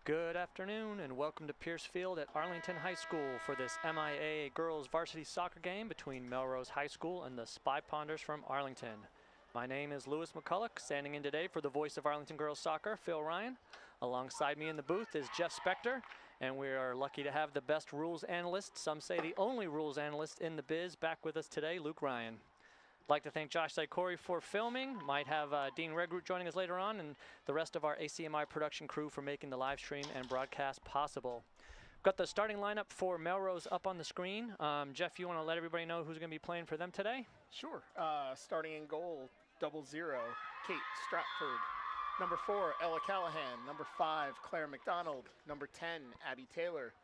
Good afternoon and welcome to Peirce Field at Arlington High School for this MIAA girls varsity soccer game between Melrose High School and the Spy Ponders from Arlington. My name is Lewis McCulloch, standing in today for the voice of Arlington girls soccer, Phil Ryan. Alongside me in the booth is Jeff Spector, and we are lucky to have the best rules analyst, some say the only rules analyst in the biz, back with us today, Luke Ryan. I'd like to thank Josh Zykorie for filming. Might have Dean Regroot joining us later on, and the rest of our ACMi production crew for making the live stream and broadcast possible. We've got the starting lineup for Melrose up on the screen. Jeff, you want to let everybody know who's going to be playing for them today? Sure. Starting in goal, 00, Kate Stratford. Number 4, Ella Callahan. Number 5, Claire McDonald. Number 10, Abby Taylor.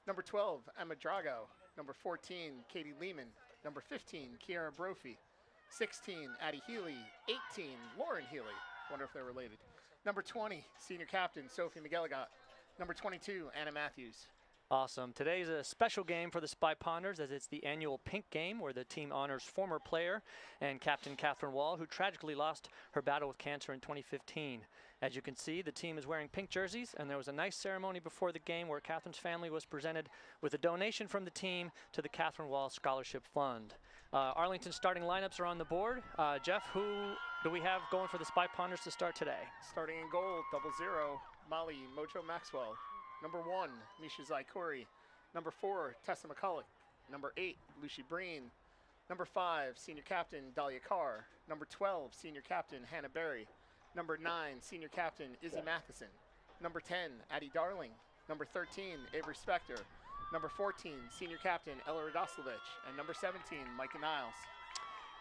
Number 12, Emma Drago. Number 14, Katie Lehman. Number 15, Kiara Brophy. 16, Addie Healy. 18, Lauren Healy. Wonder if they're related. Number 20, senior captain, Sophie McGilligot. Number 22, Anna Matthews. Awesome. Today's a special game for the Spy Ponders, as it's the annual Pink Game, where the team honors former player and captain Catherine Wall, who tragically lost her battle with cancer in 2015. As you can see, the team is wearing pink jerseys, and there was a nice ceremony before the game where Catherine's family was presented with a donation from the team to the Catherine Wall Scholarship Fund. Arlington's starting lineups are on the board. Jeff, who do we have going for the Spy Ponders to start today? Starting in goal, 00, Molly Mojo Maxwell. Number 1, Misha Zykorie. Number 4, Tessa McCulloch. Number 8, Lucy Breen. Number 5, senior captain, Dahlia Carr. Number 12, senior captain, Hannah Berry. Number 9, senior captain, Izzy Matheson. Number 10, Addie Darling. Number 13, Avery Spector. Number 14, senior captain, Ella Radoslovich. And number 17, Micah Niles.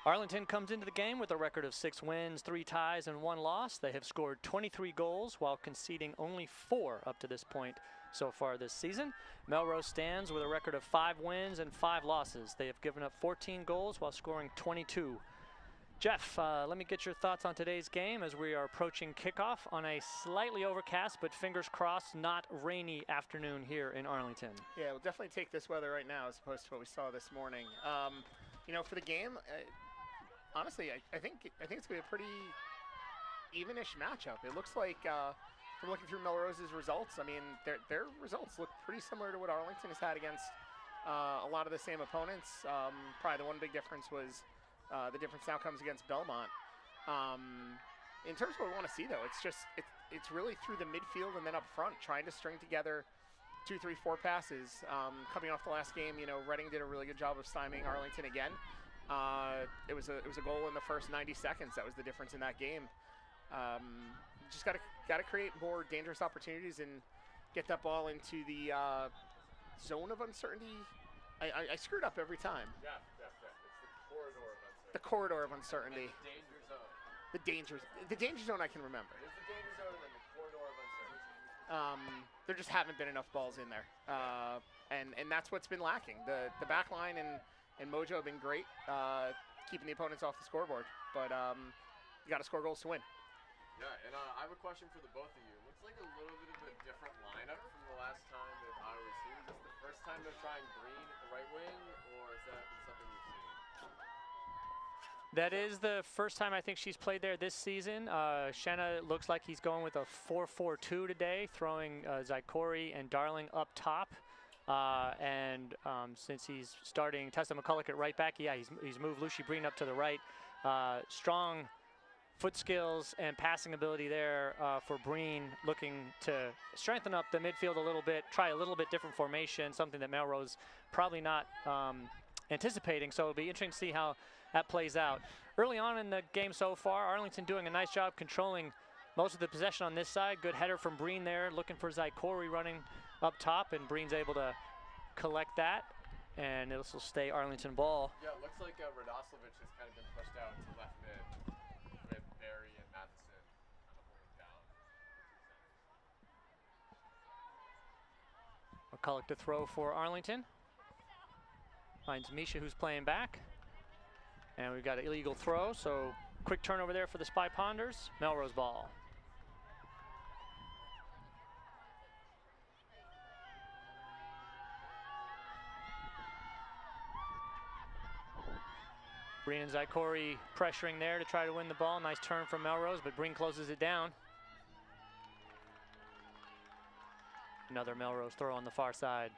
Arlington comes into the game with a record of 6 wins, 3 ties, and 1 loss. They have scored 23 goals while conceding only 4 up to this point so far this season. Melrose stands with a record of 5 wins and 5 losses. They have given up 14 goals while scoring 22. Jeff, let me get your thoughts on today's game as we are approaching kickoff on a slightly overcast, but fingers crossed, not rainy afternoon here in Arlington. Yeah, we'll definitely take this weather right now as opposed to what we saw this morning. You know, for the game, honestly, I think it's going to be a pretty even-ish matchup. It looks like, from looking through Melrose's results, I mean, their results look pretty similar to what Arlington has had against a lot of the same opponents. Probably the one big difference was the difference now comes against Belmont. In terms of what we want to see, though, it's really through the midfield and then up front, trying to string together 2, 3, 4 passes. Coming off the last game, you know, Reading did a really good job of stymieing Arlington again. It was a goal in the first 90 seconds. That was the difference in that game. Just got to create more dangerous opportunities and get that ball into the zone of uncertainty. I screwed up every time. Yeah. It's the corridor of uncertainty. The danger zone. The danger zone I can remember. It's the danger zone and the corridor of uncertainty. There just haven't been enough balls in there, and that's what's been lacking. The back line and Mojo have been great, keeping the opponents off the scoreboard, but you got to score goals to win. Yeah, and I have a question for the both of you. It looks like a little bit of a different lineup from the last time that I was here. Is this the first time they're trying Green at the right wing, or is that something you've seen? That is the first time I think she's played there this season. Shanna looks like he's going with a 4-4-2 today, throwing Zykorie and Darling up top. Since he's starting Tessa McCulloch at right back, yeah, he's moved Lucy Breen up to the right. Strong foot skills and passing ability there for Breen, looking to strengthen up the midfield a little bit, try a little bit different formation, something that Melrose probably not anticipating. So it'll be interesting to see how that plays out. Early on in the game so far, Arlington doing a nice job controlling most of the possession on this side. Good header from Breen there, looking for Zykorie running up top, and Breen's able to collect that, and this will stay Arlington ball. Yeah, it looks like Radoslovich has kind of been pushed out to left mid with Berry and Matheson kind of holding down. McCulloch to throw for Arlington. Finds Misha, who's playing back. And we've got an illegal throw, so quick turnover there for the Spy Ponders. Melrose ball. Breen and Zykorie pressuring there to try to win the ball. Nice turn from Melrose, but Breen closes it down. Another Melrose throw on the far side.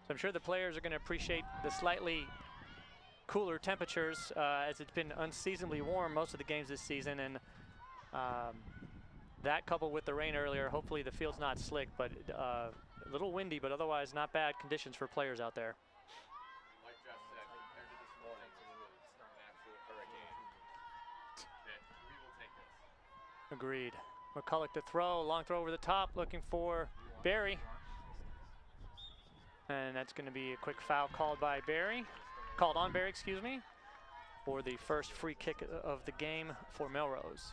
So I'm sure the players are going to appreciate the slightly cooler temperatures as it's been unseasonably warm most of the games this season, and that coupled with the rain earlier, hopefully the field's not slick, but a little windy, but otherwise not bad conditions for players out there. Like Jeff said, compared to this morning, it's an absolute hurricane. That we will take this. Agreed. McCulloch to throw, long throw over the top, looking for Barry. And that's going to be a quick foul called by Barry. Called on Barry, excuse me, for the first free kick of the game for Melrose.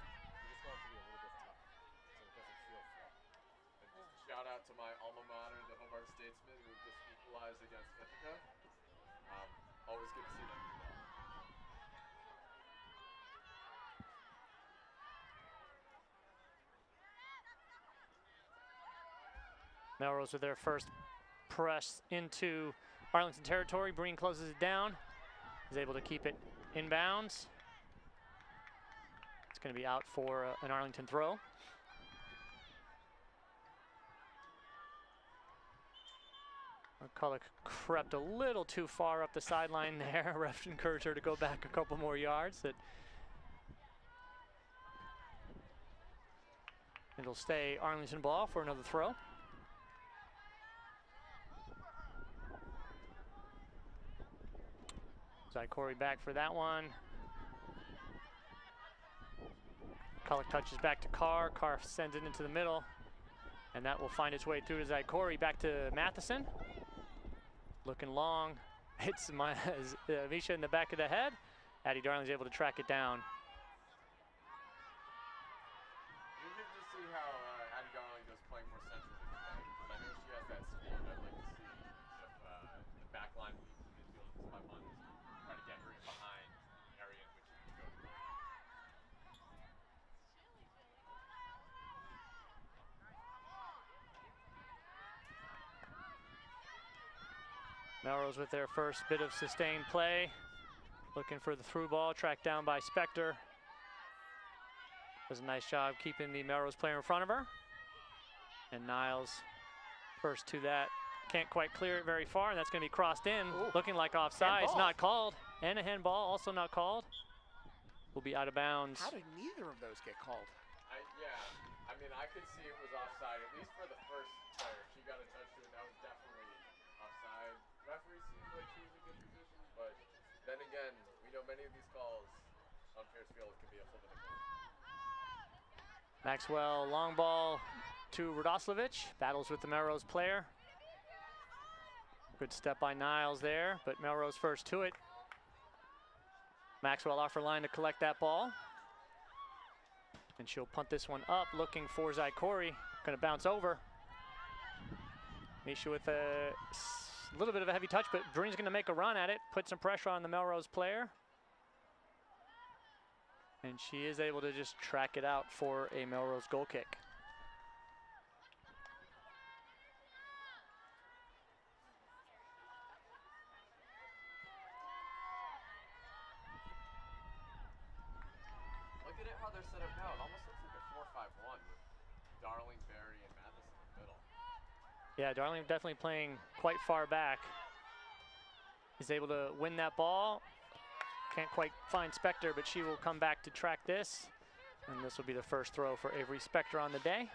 Shout out to my alma mater, the Hobart Statesmen, who just equalized against Ithaca. Always good to see them do well. Melrose with their first press into Arlington territory. Breen closes it down. Is able to keep it inbounds. It's going to be out for an Arlington throw. McCulloch crept a little too far up the sideline there. Ref encouraged her to go back a couple more yards. It'll stay Arlington ball for another throw. Zykorie back for that one. McCulloch touches back to Carr. Carr sends it into the middle. And that will find its way through to Zykorie. Back to Matheson. Looking long. Hits Misha in the back of the head. Addie Darling's able to track it down. You can just see how Addie Darling does play more centrally today, because I know she has that speed. I'd like to see if the back line leads the midfield and spy punters try to get her in behind the area in which she can go. Melrose with their first bit of sustained play. Looking for the through ball, tracked down by Spector. Does a nice job keeping the Melrose player in front of her. And Niles, first to that, can't quite clear it very far, and that's going to be crossed in. Ooh. Looking like offside. It's not called. And a handball, also not called. Will be out of bounds. How did neither of those get called? Yeah, I mean, I could see it was offside, at least for the first player. She got a touch to it, that was definitely offside. Referee seemed like she was in good position, but then again, we know many of these calls on Peirce Field can be a flip of the coin. Maxwell, long ball to Radoslavich. Battles with the Melrose player. Good step by Niles there, but Melrose first to it. Maxwell off her line to collect that ball. And she'll punt this one up, looking for Zykorie. Gonna bounce over. Misha with a little bit of a heavy touch, but Breen's gonna make a run at it, put some pressure on the Melrose player. And she is able to just track it out for a Melrose goal kick. Look at it how they're set up now. It almost looks like a 4-5-1 with Darling, Barry, and Matheson in the middle. Yeah, Darling definitely playing quite far back. Is able to win that ball. Can't quite find Spector, but she will come back to track this. And this will be the first throw for Avery Spector on the day.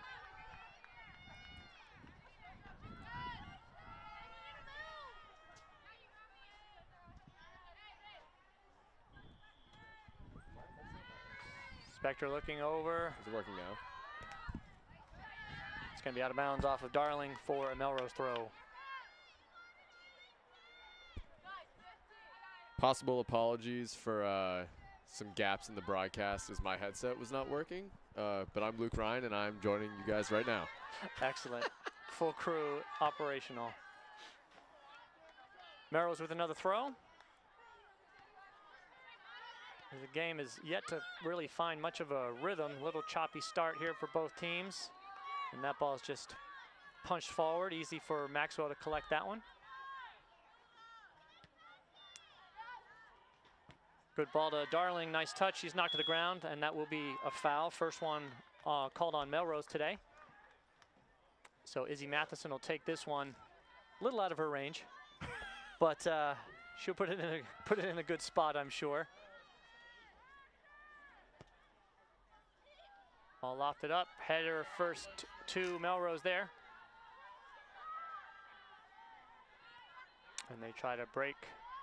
Spector looking over. Is it working now? It's going to be out of bounds off of Darling for a Melrose throw. Possible apologies for some gaps in the broadcast as my headset was not working. But I'm Luke Ryan, and I'm joining you guys right now. Excellent. Full crew operational. Melrose with another throw. The game is yet to really find much of a rhythm. A little choppy start here for both teams. And that ball is just punched forward. Easy for Maxwell to collect that one. Good ball to Darling, nice touch. She's knocked to the ground, and that will be a foul. First one called on Melrose today. So Izzy Matheson will take this one a little out of her range, but she'll put it in a good spot, I'm sure. All lofted up, header first to Melrose there. And they try to break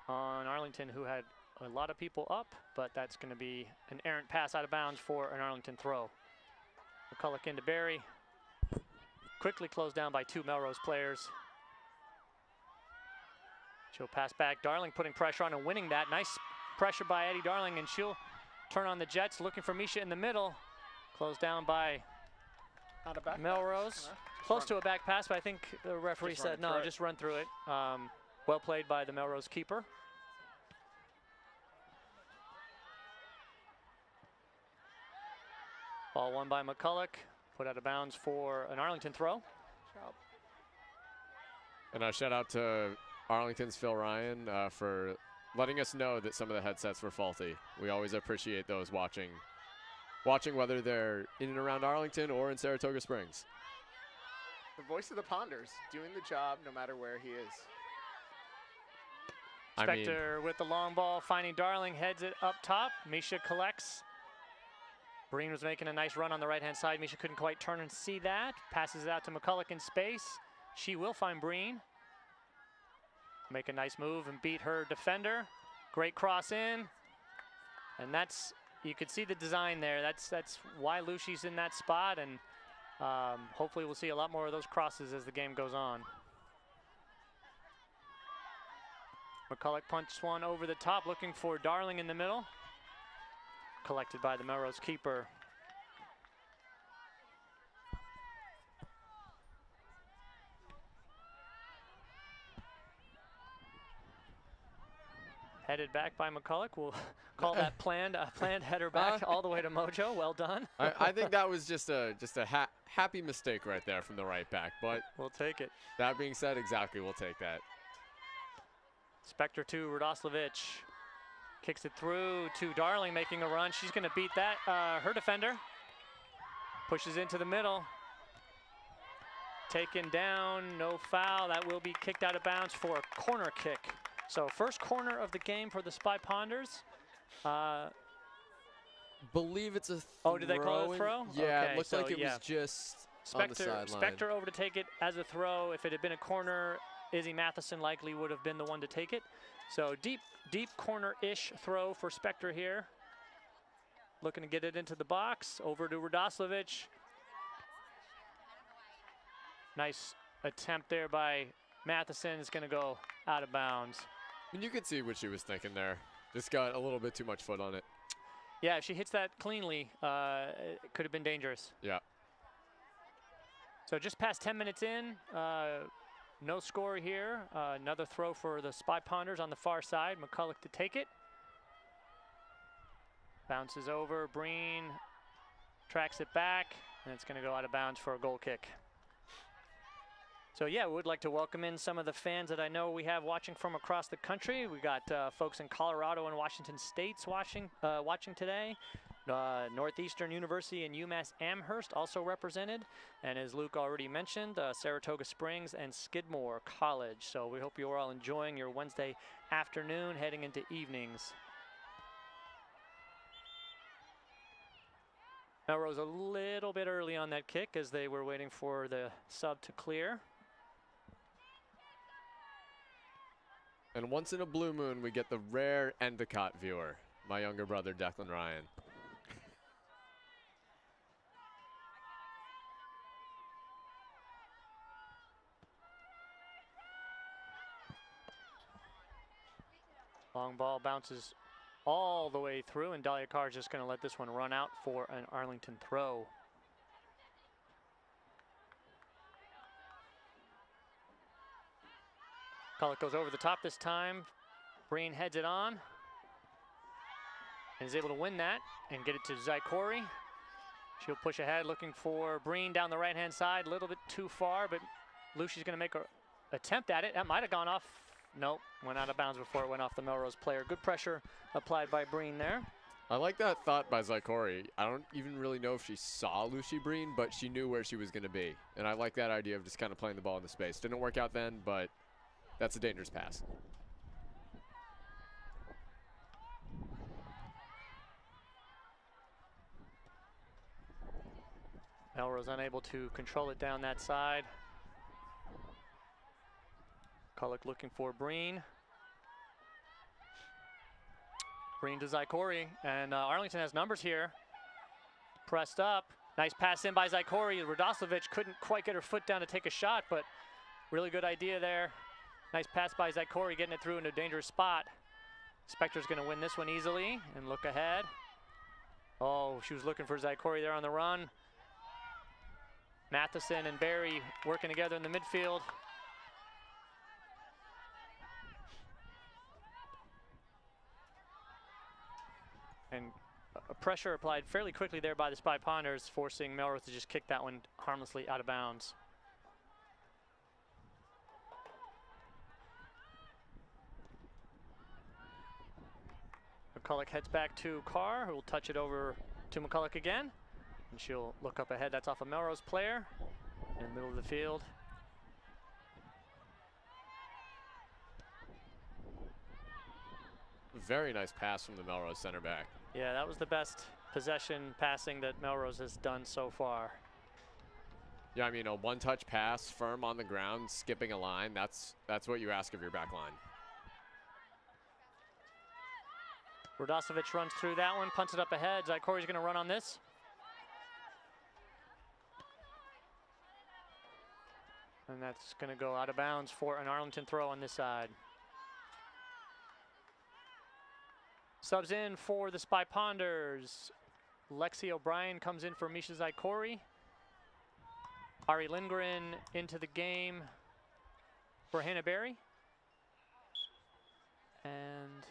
on Arlington, who had a lot of people up, but that's going to be an errant pass out of bounds for an Arlington throw. McCulloch into Barry. Quickly closed down by 2 Melrose players. She'll pass back. Darling putting pressure on and winning that. Nice pressure by Eddie Darling, and she'll turn on the Jets, looking for Misha in the middle. Closed down by Melrose. Close to a back pass, but I think the referee said no, just run through it. Well played by the Melrose keeper. Ball won by McCulloch, put out of bounds for an Arlington throw. And a shout out to Arlington's Phil Ryan for letting us know that some of the headsets were faulty. We always appreciate those watching whether they're in and around Arlington or in Saratoga Springs. The voice of the Ponders, doing the job no matter where he is. Spector with the long ball, finding Darling, heads it up top. Misha collects. Breen was making a nice run on the right-hand side. Misha couldn't quite turn and see that. Passes it out to McCulloch in space. She will find Breen. Make a nice move and beat her defender. Great cross in. And that's, you could see the design there. That's why Lucy's in that spot, and hopefully we'll see a lot more of those crosses as the game goes on. McCulloch punched one over the top, looking for Darling in the middle. Collected by the Melrose keeper. Headed back by McCulloch. We'll call that planned header back all the way to Mojo. Well done. I think that was just a happy mistake right there from the right back, but we'll take it. That being said, exactly, we'll take that. Spector to Radoslavich. Kicks it through to Darling, making a run. She's going to beat that, her defender. Pushes into the middle. Taken down, no foul. That will be kicked out of bounds for a corner kick. So first corner of the game for the Spy Ponders. Believe it's a throw. Oh, did they call it a throw? Yeah, okay, it looks like it was just on the sideline. Spector over to take it as a throw. If it had been a corner, Izzy Matheson likely would have been the one to take it. So deep corner-ish throw for Spector here. Looking to get it into the box. Over to Radoslavich. Nice attempt there by Matheson. It's going to go out of bounds. And you could see what she was thinking there. Just got a little bit too much foot on it. Yeah, if she hits that cleanly, it could have been dangerous. Yeah. So just past 10 minutes in, no score here. Another throw for the Spy Ponders on the far side. McCulloch to take it. Bounces over. Breen tracks it back, and it's going to go out of bounds for a goal kick. So yeah, we would like to welcome in some of the fans that I know we have watching from across the country. We got folks in Colorado and Washington States watching today. Northeastern University and UMass Amherst also represented. And as Luke already mentioned, Saratoga Springs and Skidmore College. So we hope you're all enjoying your Wednesday afternoon heading into evenings. Melrose a little bit early on that kick as they were waiting for the sub to clear. And once in a blue moon, we get the rare Endicott viewer, my younger brother, Declan Ryan. Long ball bounces all the way through, and Dahlia Carr is just going to let this one run out for an Arlington throw. McCulloch goes over the top this time. Breen heads it on and is able to win that and get it to Zykorie. She'll push ahead looking for Breen down the right-hand side, a little bit too far, but Lucy's going to make an attempt at it. That might have gone off Nope, went out of bounds before it went off the Melrose player. Good pressure applied by Breen there. I like that thought by Zykorie. I don't even really know if she saw Lucy Breen, but she knew where she was going to be. And I like that idea of just kind of playing the ball into space. Didn't work out then, but that's a dangerous pass. Melrose unable to control it down that side. McCulloch looking for Breen. Breen to Zykorie, and Arlington has numbers here. Pressed up, nice pass in by Zykorie. Radosovic couldn't quite get her foot down to take a shot, but really good idea there. Nice pass by Zykorie, getting it through in a dangerous spot. Spector's gonna win this one easily and look ahead. Oh, she was looking for Zykorie there on the run. Matheson and Barry working together in the midfield. And a pressure applied fairly quickly there by the Spy Ponders, forcing Melrose to just kick that one harmlessly out of bounds. McCulloch heads back to Carr, who will touch it over to McCulloch again. And she'll look up ahead. That's off a Melrose player in the middle of the field. Very nice pass from the Melrose center back. Yeah, that was the best possession passing that Melrose has done so far. Yeah, I mean, a one-touch pass, firm on the ground, skipping a line, that's what you ask of your back line. Radosovic runs through that one, punts it up ahead. Zykorie's gonna run on this. And that's gonna go out of bounds for an Arlington throw on this side. Subs in for the Spy Ponders. Lexi O'Brien comes in for Misha Zykorie. Ari Lindgren into the game for Hannah Berry. And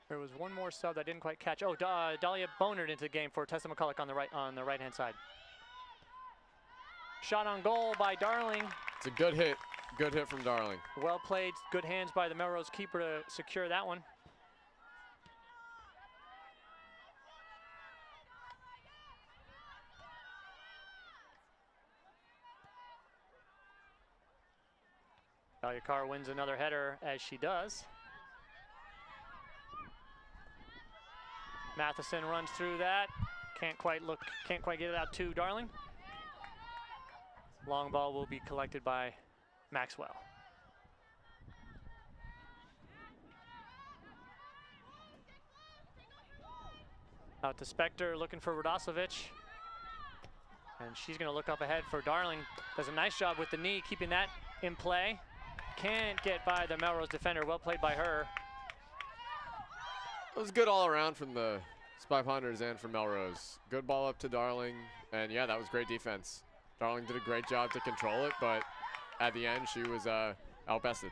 there was one more sub that I didn't quite catch. Oh, Dahlia Bonard into the game for Tessa McCulloch on the right-hand side. Shot on goal by Darling. It's a good hit from Darling. Well played, good hands by the Melrose keeper to secure that one. Dahlia Carr wins another header as she does. Matheson runs through that. Can't quite get it out to Darling. Long ball will be collected by Maxwell. Out to Spector, looking for Radosovic. And she's gonna look up ahead for Darling. Does a nice job with the knee, keeping that in play. Can't get by the Melrose defender, well played by her. It was good all around from the Spy Ponders and from Melrose. Good ball up to Darling, and yeah, that was great defense. Darling did a great job to control it, but at the end, she was outbested.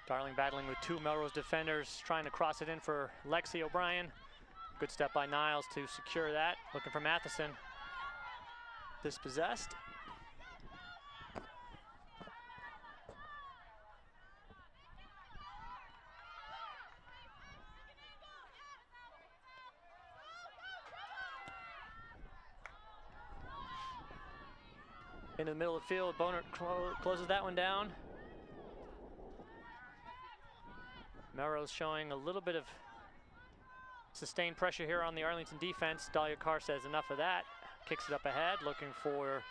Darling battling with two Melrose defenders, trying to cross it in for Lexi O'Brien. Good step by Niles to secure that. Looking for Matheson. Dispossessed. Into the middle of the field, Bonert closes that one down. Melrose showing a little bit of sustained pressure here on the Arlington defense. Dahlia Carr says enough of that. Kicks it up ahead, looking for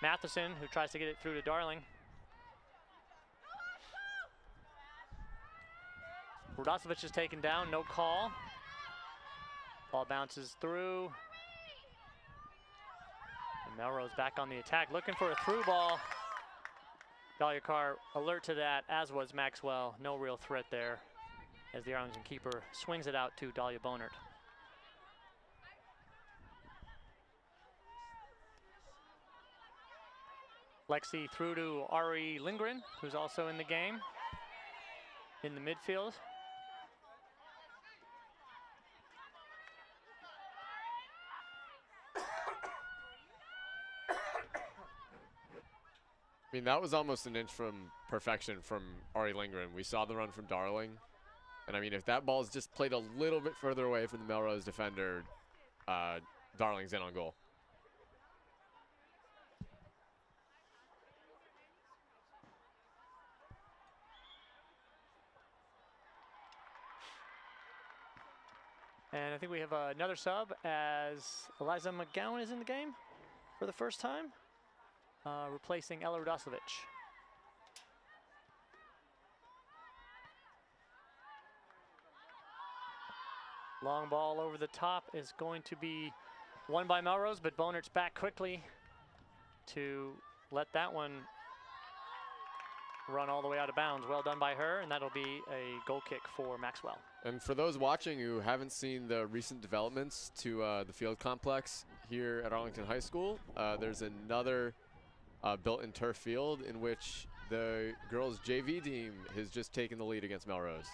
Matheson, who tries to get it through to Darling. Radosovic is taken down, no call. Ball bounces through. And Melrose back on the attack, looking for a through ball. Dahlia Carr alert to that, as was Maxwell. No real threat there as the Arlington keeper swings it out to Dahlia Bonert. Lexi through to Ari Lindgren, who's also in the game, in the midfield. I mean, that was almost an inch from perfection from Ari Lindgren. We saw the run from Darling. And, I mean, if that ball is just played a little bit further away from the Melrose defender, Darling's in on goal. And I think we have another sub as Eliza McGowan is in the game for the first time, replacing Ella Rudosovic. Long ball over the top is going to be won by Melrose, but Bonert's back quickly to let that one run all the way out of bounds. Well done by her, and that'll be a goal kick for Maxwell. And for those watching who haven't seen the recent developments to the field complex here at Arlington High School, there's another built-in turf field in which the girls' JV team has just taken the lead against Melrose.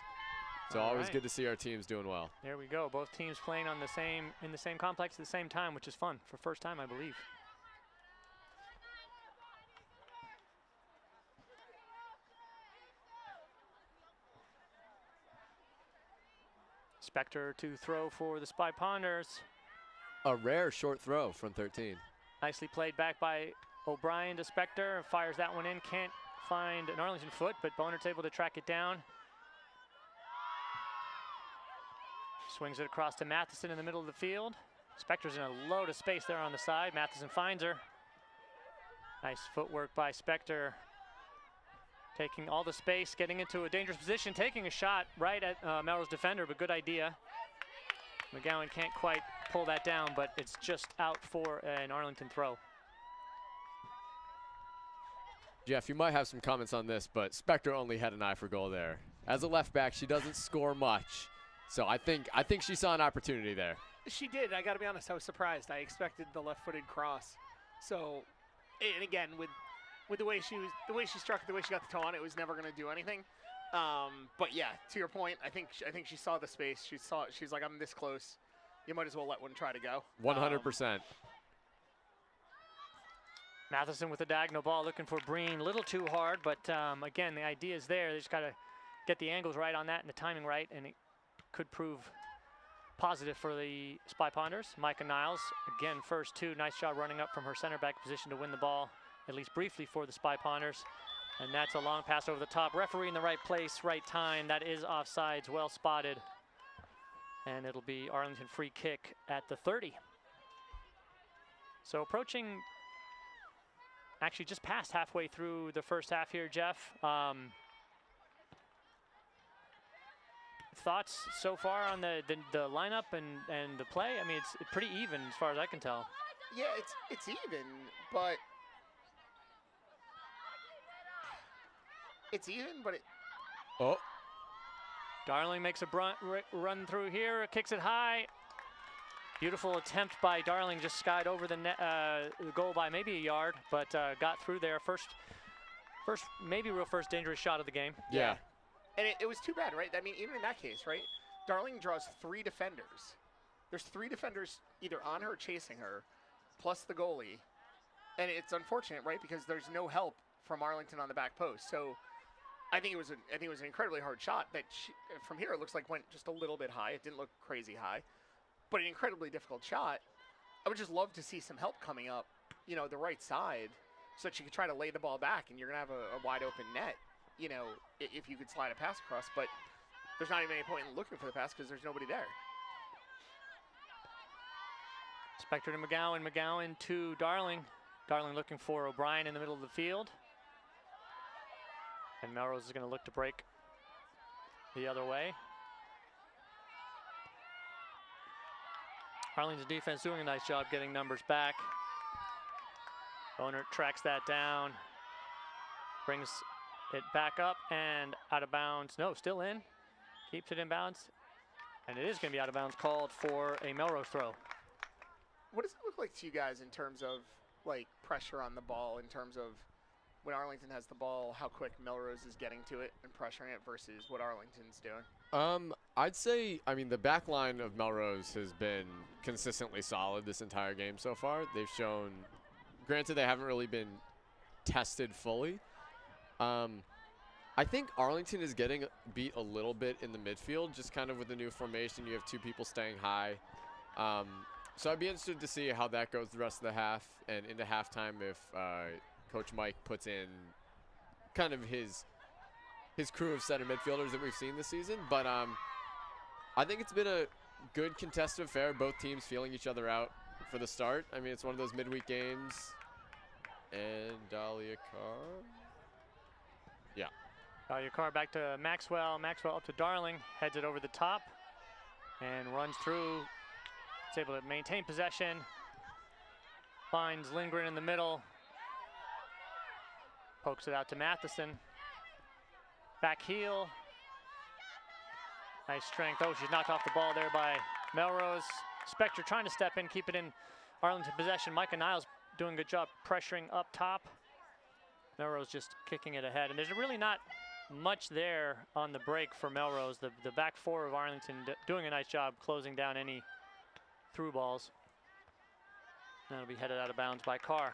So always good to see our teams doing well. There we go. Both teams playing on in the same complex at the same time, which is fun for first time, I believe. Spector to throw for the Spy Ponders. A rare short throw from 13. Nicely played back by O'Brien to Spector. Fires that one in. Can't find an Arlington foot, but Bonert's able to track it down. Swings it across to Matheson in the middle of the field. Spector's in a load of space there on the side. Matheson finds her. Nice footwork by Spector. Taking all the space, getting into a dangerous position, taking a shot right at Melrose defender, but good idea. McGowan can't quite pull that down, but it's just out for an Arlington throw. Jeff, you might have some comments on this, but Spector only had an eye for goal there. As a left back, she doesn't score much. So I think she saw an opportunity there. She did. I got to be honest. I was surprised. I expected the left-footed cross. So, and again, with the way she struck, the way she got the toe on, it was never going to do anything. But yeah, to your point, I think she saw the space. She's like, I'm this close. You might as well let one try to go. 100%. Matheson with the diagonal ball, looking for Breen. A little too hard, but again, the idea is there. They just got to get the angles right on that and the timing right, and it could prove positive for the Spy Ponders. Micah Niles, again, first two. Nice job running up from her center back position to win the ball, at least briefly, for the Spy Ponders. And that's a long pass over the top. Referee in the right place, right time. That is offsides, well spotted. And it'll be Arlington free kick at the 30. So approaching, actually just past halfway through the first half here, Jeff. Thoughts so far on the lineup and the play? I mean, it's pretty even as far as I can tell. Yeah, it's even, but Oh. Darling makes a run through here, kicks it high. Beautiful attempt by Darling, just skied over the goal by maybe a yard, but got through there. First dangerous shot of the game. Yeah. And it was too bad, right? I mean, even in that case, right? Darling draws 3 defenders. There's 3 defenders either on her or chasing her, plus the goalie. And it's unfortunate, right? Because there's no help from Arlington on the back post. So I think it was an incredibly hard shot that from here it looks like went just a little bit high. It didn't look crazy high, but an incredibly difficult shot. I would just love to see some help coming up, the right side, so that you could try to lay the ball back and you're gonna have a wide open net. If you could slide a pass across, but there's not even any point in looking for the pass because there's nobody there. Spector to McGowan, McGowan to Darling. Darling looking for O'Brien in the middle of the field. And Melrose is going to look to break the other way. Arlington's defense doing a nice job getting numbers back. Bonert tracks that down, brings it back up and out of bounds. No, still in. Keeps it in bounds. And it is going to be out of bounds, called for a Melrose throw. What does it look like to you guys in terms of pressure on the ball, in terms of when Arlington has the ball, how quick Melrose is getting to it and pressuring it versus what Arlington's doing? I'd say, the back line of Melrose has been consistently solid this entire game so far. They've shown, granted they haven't really been tested fully. I think Arlington is getting beat a little bit in the midfield, just kind of with the new formation. You have two people staying high. So I'd be interested to see how that goes the rest of the half and into halftime if Coach Mike puts in kind of his crew of center midfielders that we've seen this season. But I think it's been a good contested affair, both teams feeling each other out for the start. I mean, it's one of those midweek games. And Dahlia Carr. Yeah. Dahlia Carr back to Maxwell. Maxwell up to Darling, heads it over the top and runs through. It's able to maintain possession. Finds Lindgren in the middle. Pokes it out to Matheson. Back heel. Nice strength. Oh, she's knocked off the ball there by Melrose. Spector trying to step in, keep it in Arlington possession. Micah Niles doing a good job pressuring up top. Melrose just kicking it ahead. And there's really not much there on the break for Melrose. The back four of Arlington doing a nice job closing down any through balls. That'll be headed out of bounds by Carr.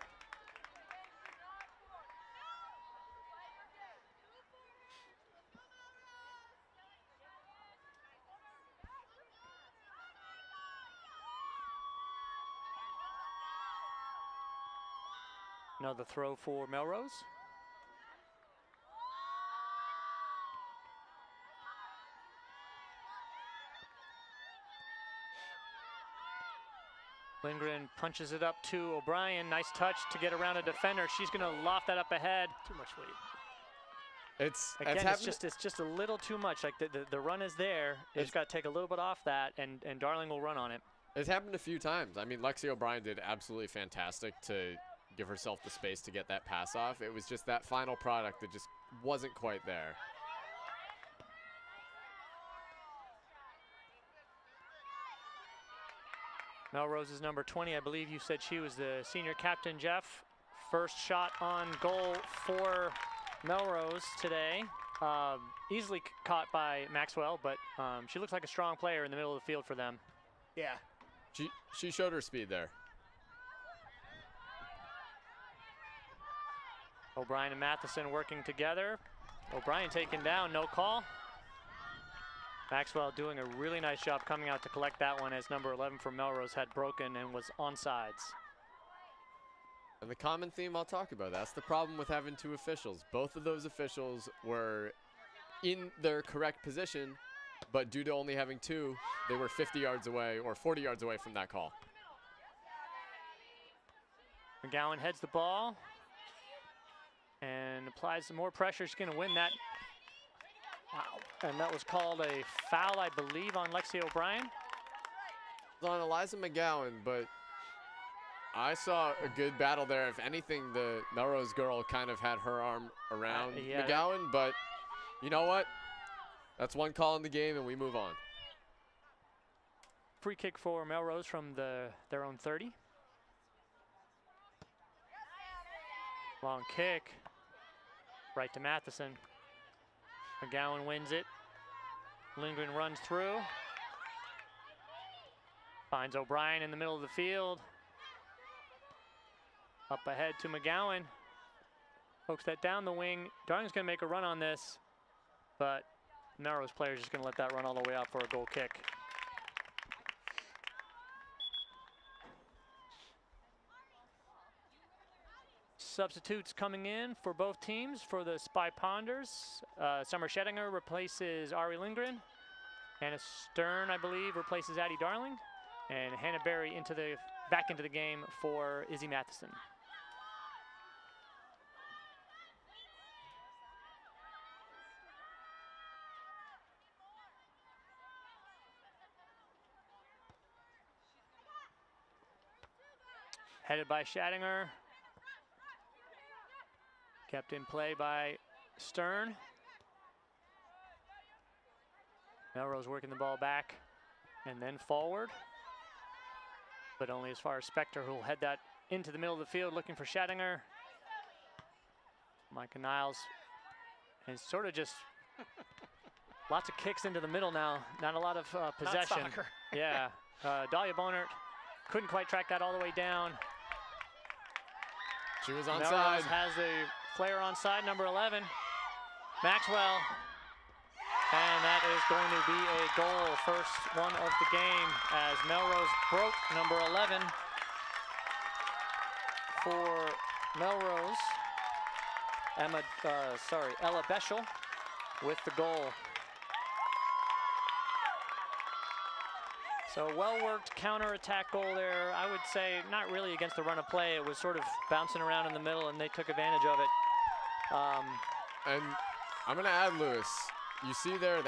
Another throw for Melrose. Lindgren punches it up to O'Brien. Nice touch to get around a defender. She's going to loft that up ahead. Too much weight. It's just a little too much. Like the run is there. It's got to take a little bit off that, and Darling will run on it. It's happened a few times. I mean, Lexi O'Brien did absolutely fantastic to give herself the space to get that pass off. It was just that final product that just wasn't quite there. Melrose's number 20, I believe you said she was the senior captain, Jeff. First shot on goal for Melrose today. Easily caught by Maxwell, but she looks like a strong player in the middle of the field for them. Yeah. She showed her speed there. O'Brien and Matheson working together. O'Brien taken down, no call. Maxwell doing a really nice job coming out to collect that one as number 11 for Melrose had broken and was onside. And the common theme I'll talk about, that's the problem with having two officials. Both of those officials were in their correct position, but due to only having two, they were 50 yards away or 40 yards away from that call. McGowan heads the ball and applies some more pressure. She's going to win that. Wow. And that was called a foul, I believe, on Lexi O'Brien. It's on Eliza McGowan, but I saw a good battle there. If anything, the Melrose girl kind of had her arm around McGowan, but you know what? That's one call in the game, and we move on. Free kick for Melrose from their own 30. Long kick. Right to Matheson. McGowan wins it. Lindgren runs through. Finds O'Brien in the middle of the field. Up ahead to McGowan. Pokes that down the wing. Darling's going to make a run on this, but Melrose player's just going to let that run all the way out for a goal kick. Substitutes coming in for both teams for the Spy Ponders. Summer Schettinger replaces Ari Lindgren. Hannah Stern, I believe, replaces Addie Darling. And Hannah Berry back into the game for Izzy Matheson. Headed by Schettinger. Kept in play by Stern. Melrose working the ball back and then forward, but only as far as Spector, who will head that into the middle of the field looking for Schettinger. Micah Niles, and sort of just lots of kicks into the middle now. Not a lot of possession. Not soccer. Yeah, Dahlia Bonert couldn't quite track that all the way down. She was onside. Melrose has a flare onside, number 11, Maxwell. And that is going to be a goal, first one of the game, as Melrose broke number 11 for Melrose. Ella Beschel with the goal. So well-worked counter-attack goal there. I would say not really against the run of play. It was sort of bouncing around in the middle, and they took advantage of it. And I'm going to add, Lewis, you see there,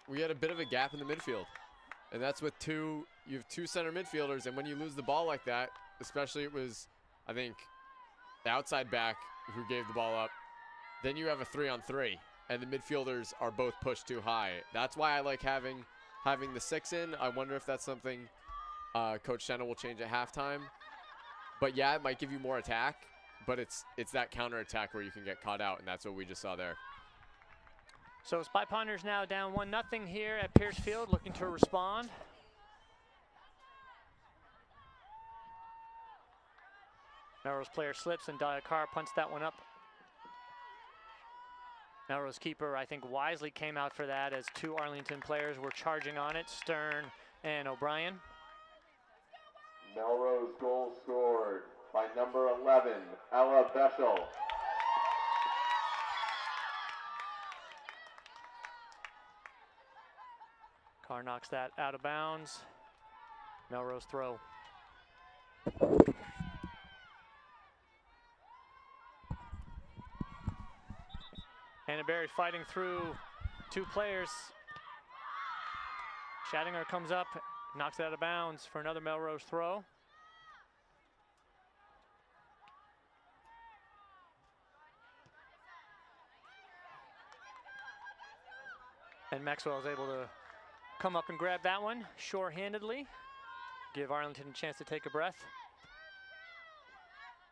we had a bit of a gap in the midfield. And that's with you have two center midfielders, and when you lose the ball like that, especially it was, I think, the outside back who gave the ball up, then you have a 3-on-3, and the midfielders are both pushed too high. That's why I like having the 6 in. I wonder if that's something Coach Senna will change at halftime. But yeah, it might give you more attack, but it's that counter-attack where you can get caught out, and that's what we just saw there. So Spy Ponders now down 1-0 here at Peirce Field, looking to respond. Melrose player slips and Zykorie punts that one up. Melrose keeper, I think, wisely came out for that as two Arlington players were charging on it, Stern and O'Brien. Melrose goal scored by number 11, Ella Beschel. Carr knocks that out of bounds. Melrose throw. Hannaberry fighting through two players. Schattinger comes up, knocks it out of bounds for another Melrose throw. And Maxwell is able to come up and grab that one sure-handedly. Give Arlington a chance to take a breath.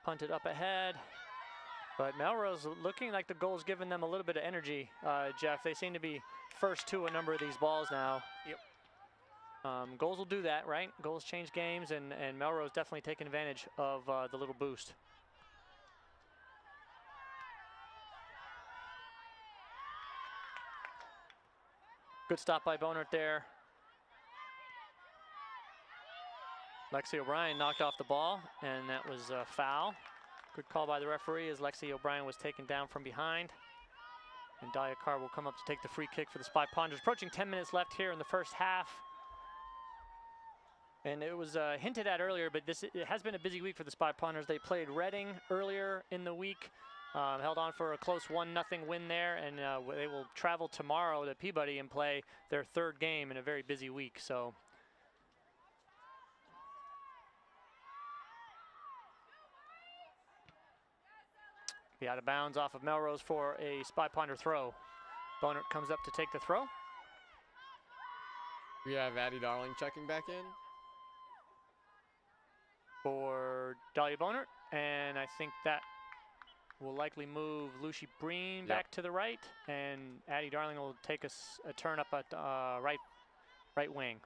Punt it up ahead. But Melrose looking like the goal's giving them a little bit of energy, Jeff. They seem to be first to a number of these balls now. Yep. Goals will do that, right? Goals change games, and Melrose definitely taking advantage of the little boost. Good stop by Bonert there. Lexi O'Brien knocked off the ball, and that was a foul. Good call by the referee as Lexi O'Brien was taken down from behind. And Zykorie will come up to take the free kick for the Spy Ponders. Approaching 10 minutes left here in the first half. And it was hinted at earlier, but it has been a busy week for the Spy Ponders. They played Reading earlier in the week, held on for a close 1-0 win there, and they will travel tomorrow to Peabody and play their third game in a very busy week. So. Be out of bounds off of Melrose for a Spy Ponder throw. Bonert comes up to take the throw. We have Addie Darling checking back in. For Dahlia Bonert, and I think that will likely move Lucy Breen back to the right, and Addie Darling will take a turn up at right wing.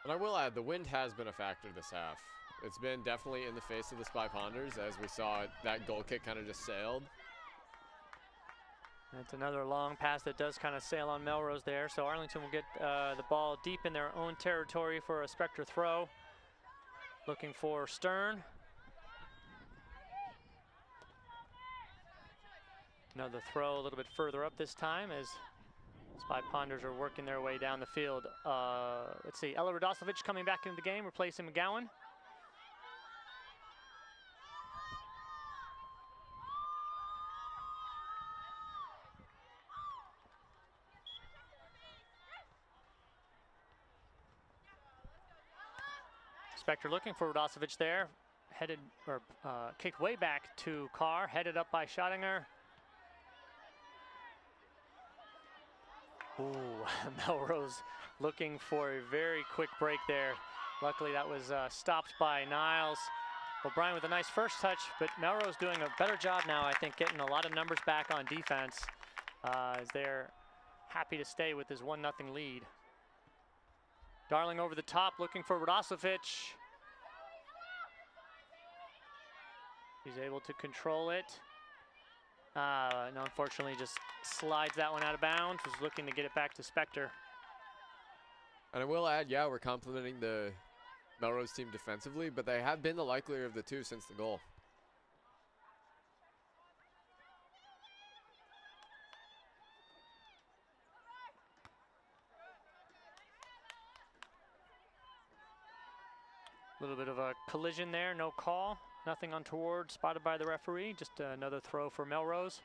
And I will add, the wind has been a factor this half. It's been definitely in the face of the Spy Ponders, as we saw that goal kick kind of just sailed. That's another long pass that does kind of sail on Melrose there. So Arlington will get the ball deep in their own territory for a Spector throw. Looking for Stern. Another throw a little bit further up this time as Spy Ponders are working their way down the field. Let's see, Ella Radosevich coming back into the game, replacing McGowan. Spector looking for Radosevich there. headed, or kicked way back to Carr, headed up by Schottinger. Ooh, Melrose looking for a very quick break there. Luckily that was stopped by Niles. O'Brien with a nice first touch, but Melrose doing a better job now, I think, getting a lot of numbers back on defense as they're happy to stay with this 1-0 lead. Darling over the top, looking for Radosovic. He's able to control it. No, unfortunately, just slides that one out of bounds. Was looking to get it back to Spector. And I will add, yeah, we're complimenting the Melrose team defensively, but they have been the likelier of the two since the goal. A little bit of a collision there, no call. Nothing untoward spotted by the referee, just another throw for Melrose.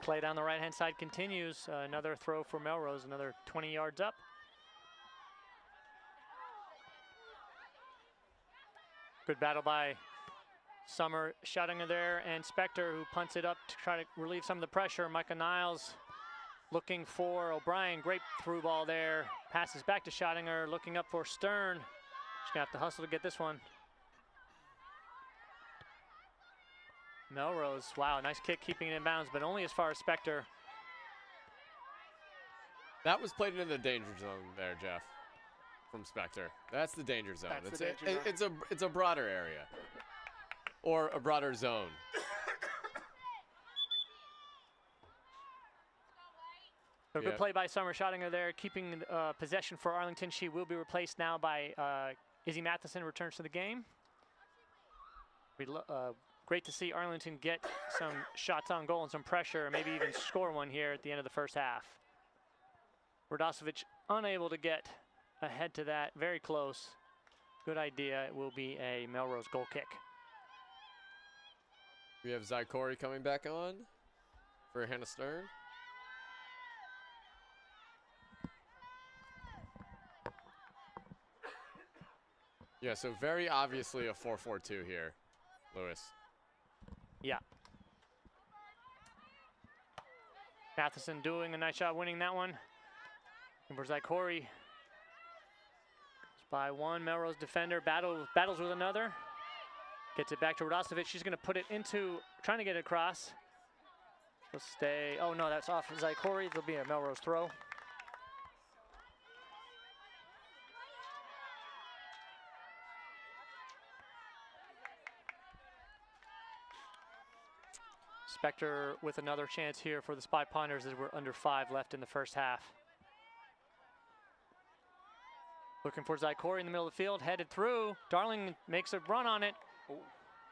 Play down the right-hand side continues. Another throw for Melrose, another 20 yards up. Good battle by Summer Schottinger there, and Spector, who punts it up to try to relieve some of the pressure. Micah Niles looking for O'Brien. Great through ball there. Passes back to Schottinger, looking up for Stern. She's gonna have to hustle to get this one. Melrose, wow, nice kick keeping it in bounds, but only as far as Spector. That was played in the danger zone there, Jeff, from Spector. That's the danger zone. That's the danger zone. It's a broader area, or a broader zone. A good play by Summer Schottinger there, keeping possession for Arlington. She will be replaced now by Izzy Matheson, returns to the game. Great to see Arlington get some shots on goal and some pressure, and maybe even score one here at the end of the first half. Radosovic unable to get ahead to that, very close. Good idea, it will be a Melrose goal kick. We have Zykorie coming back on for Hannah Stern. Yeah, so very obviously a 4-4-2 here, Lewis. Yeah. Matheson doing a nice job winning that one. And for Zykorie, by one Melrose defender, battles with another. Gets it back to Radosovic. She's going to put it into, trying to get it across. She'll stay, oh no, that's off Zykorie. There'll be a Melrose throw. Spector with another chance here for the Spy Ponders as we're under 5 left in the first half. Looking for Zykorie in the middle of the field, headed through. Darling makes a run on it. Ooh.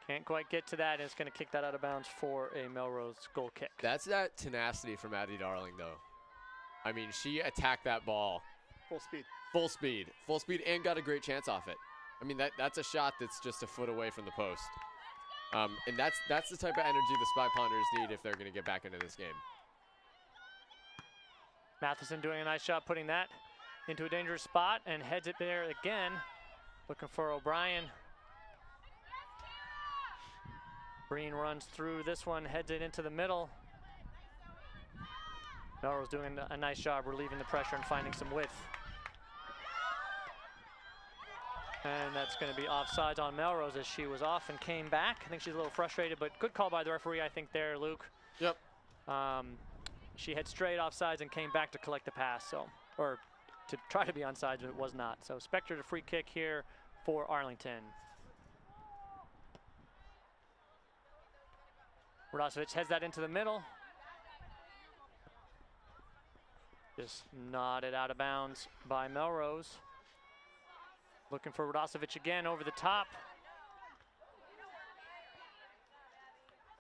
Can't quite get to that, and it's going to kick that out of bounds for a Melrose goal kick. That's that tenacity from Addie Darling, though. I mean, she attacked that ball. Full speed. Full speed. Full speed, and got a great chance off it. I mean, that's a shot that's just a foot away from the post. And that's the type of energy the Spy Ponders need if they're going to get back into this game. Matheson doing a nice job putting that into a dangerous spot and heads it there again. Looking for O'Brien. Breen runs through this one, heads it into the middle. Melrose doing a nice job relieving the pressure and finding some width. And that's going to be offsides on Melrose as she was off and came back. I think she's a little frustrated, but good call by the referee, I think, there, Luke. Yep. She had straight offsides and came back to collect the pass, so, or to try to be onside, but it was not. So Spector to free kick here for Arlington. Radosovic heads that into the middle. Just nodded out of bounds by Melrose. Looking for Radosovic again over the top.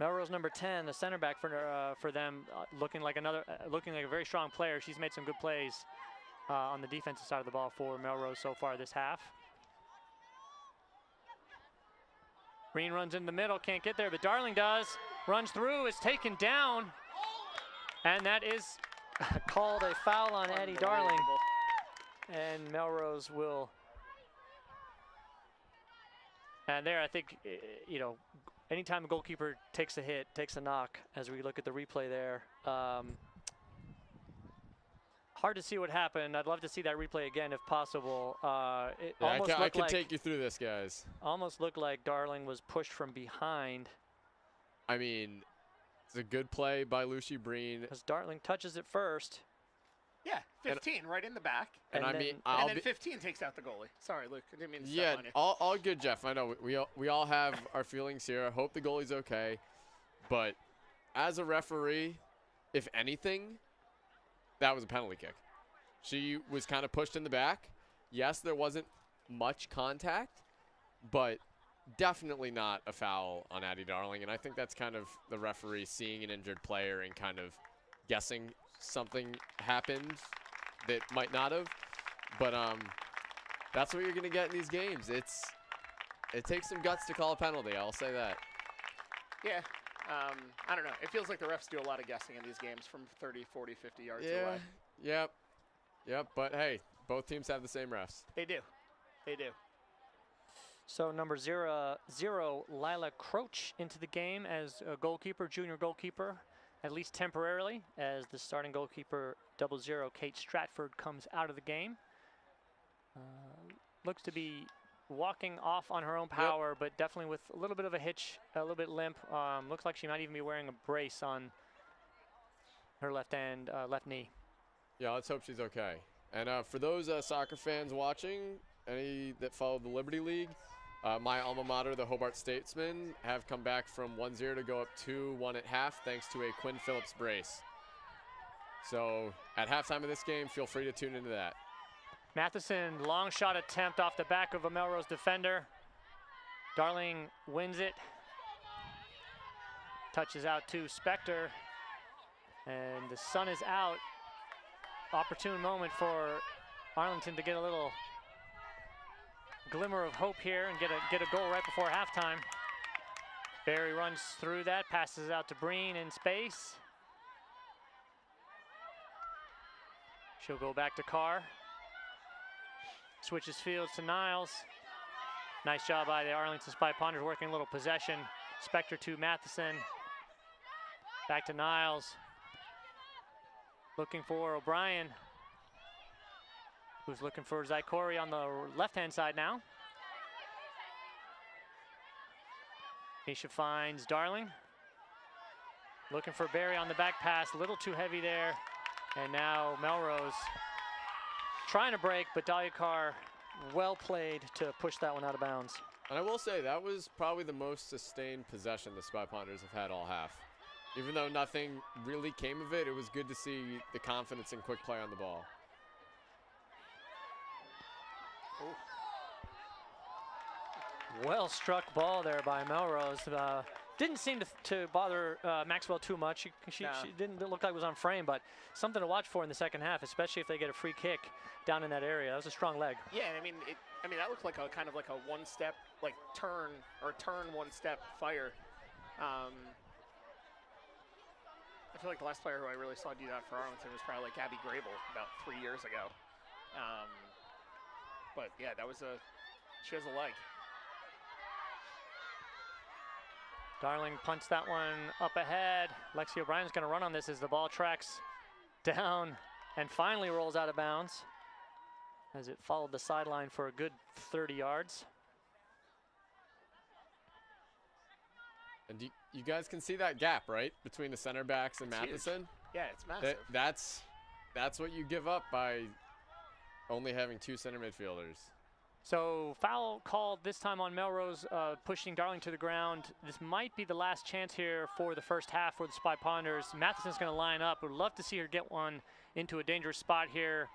Melrose number 10, the center back for them, looking like a very strong player. She's made some good plays on the defensive side of the ball for Melrose so far this half. Green runs in the middle, can't get there, but Darling does. runs through, is taken down, and that is called a foul on Addie Darling. And Melrose will, and there I think, you know, anytime a goalkeeper takes a hit, takes a knock, as we look at the replay there, hard to see what happened. I'd love to see that replay again if possible. It almost I looked can like, take you through this, guys. almost looked like Darling was pushed from behind. I mean, it's a good play by Lucy Breen. As Darling touches it first. Yeah, 15 right in the back. And I then- mean, And then 15 takes out the goalie. Sorry, Luke. I didn't mean to step yeah, on you. all good, Jeff. I know we all have our feelings here. I hope the goalie's okay. But as a referee, if anything, that was a penalty kick. She was kind of pushed in the back. Yes, there wasn't much contact, but definitely not a foul on Addie Darling. And I think that's kind of the referee seeing an injured player and kind of guessing something happened that might not have. But that's what you're going to get in these games. It takes some guts to call a penalty, I'll say that. Yeah. I don't know. It feels like the refs do a lot of guessing in these games from 30, 40, 50 yards away. Yep. But hey, both teams have the same refs. They do. They do. So number 0, Lila Croach into the game as a goalkeeper, junior goalkeeper, at least temporarily, as the starting goalkeeper 00, Kate Stratford, comes out of the game. Looks to be walking off on her own power, but definitely with a little bit of a hitch, a little bit limp. Looks like she might even be wearing a brace on her left knee. Yeah, let's hope she's okay. And for those soccer fans watching, any that follow the Liberty League, my alma mater, the Hobart Statesmen, have come back from 1-0 to go up 2-1 at half thanks to a Quinn Phillips brace. So at halftime of this game, feel free to tune into that. Matheson, long shot attempt off the back of a Melrose defender. Darling wins it. Touches out to Spector. And the sun is out. Opportune moment for Arlington to get a little glimmer of hope here and get a goal right before halftime. Barry runs through that, passes out to Breen in space. She'll go back to Carr. Switches fields to Niles. Nice job by the Arlington Spy Ponders working a little possession. Spector to Matheson. Back to Niles. Looking for O'Brien, who's looking for Zykorie on the left-hand side now. Nisha finds Darling. Looking for Barry on the back pass, a little too heavy there. And now Melrose trying to break, but Dahlia Carr well played to push that one out of bounds. And I will say that was probably the most sustained possession the Spy Ponders have had all half. Even though nothing really came of it, it was good to see the confidence and quick play on the ball. Well struck ball there by Melrose. Didn't seem to bother Maxwell too much. She didn't look like it was on frame, but something to watch for in the second half, especially if they get a free kick down in that area. That was a strong leg. Yeah, and I mean that looked like a kind of like a one-step, like turn one-step fire. I feel like the last player who I really saw do that for Arlington was probably like Abby Grable about 3 years ago. But yeah, she has a leg. Darling punts that one up ahead. Lexi O'Brien's going to run on this as the ball tracks down and finally rolls out of bounds as it followed the sideline for a good 30 yards. And you guys can see that gap, right, between the center backs and Matheson? Yeah, it's massive. That's what you give up by only having 2 center midfielders. So foul called this time on Melrose, pushing Darling to the ground. This might be the last chance here for the first half for the Spy Ponders. Matheson's going to line up. Would love to see her get one into a dangerous spot here.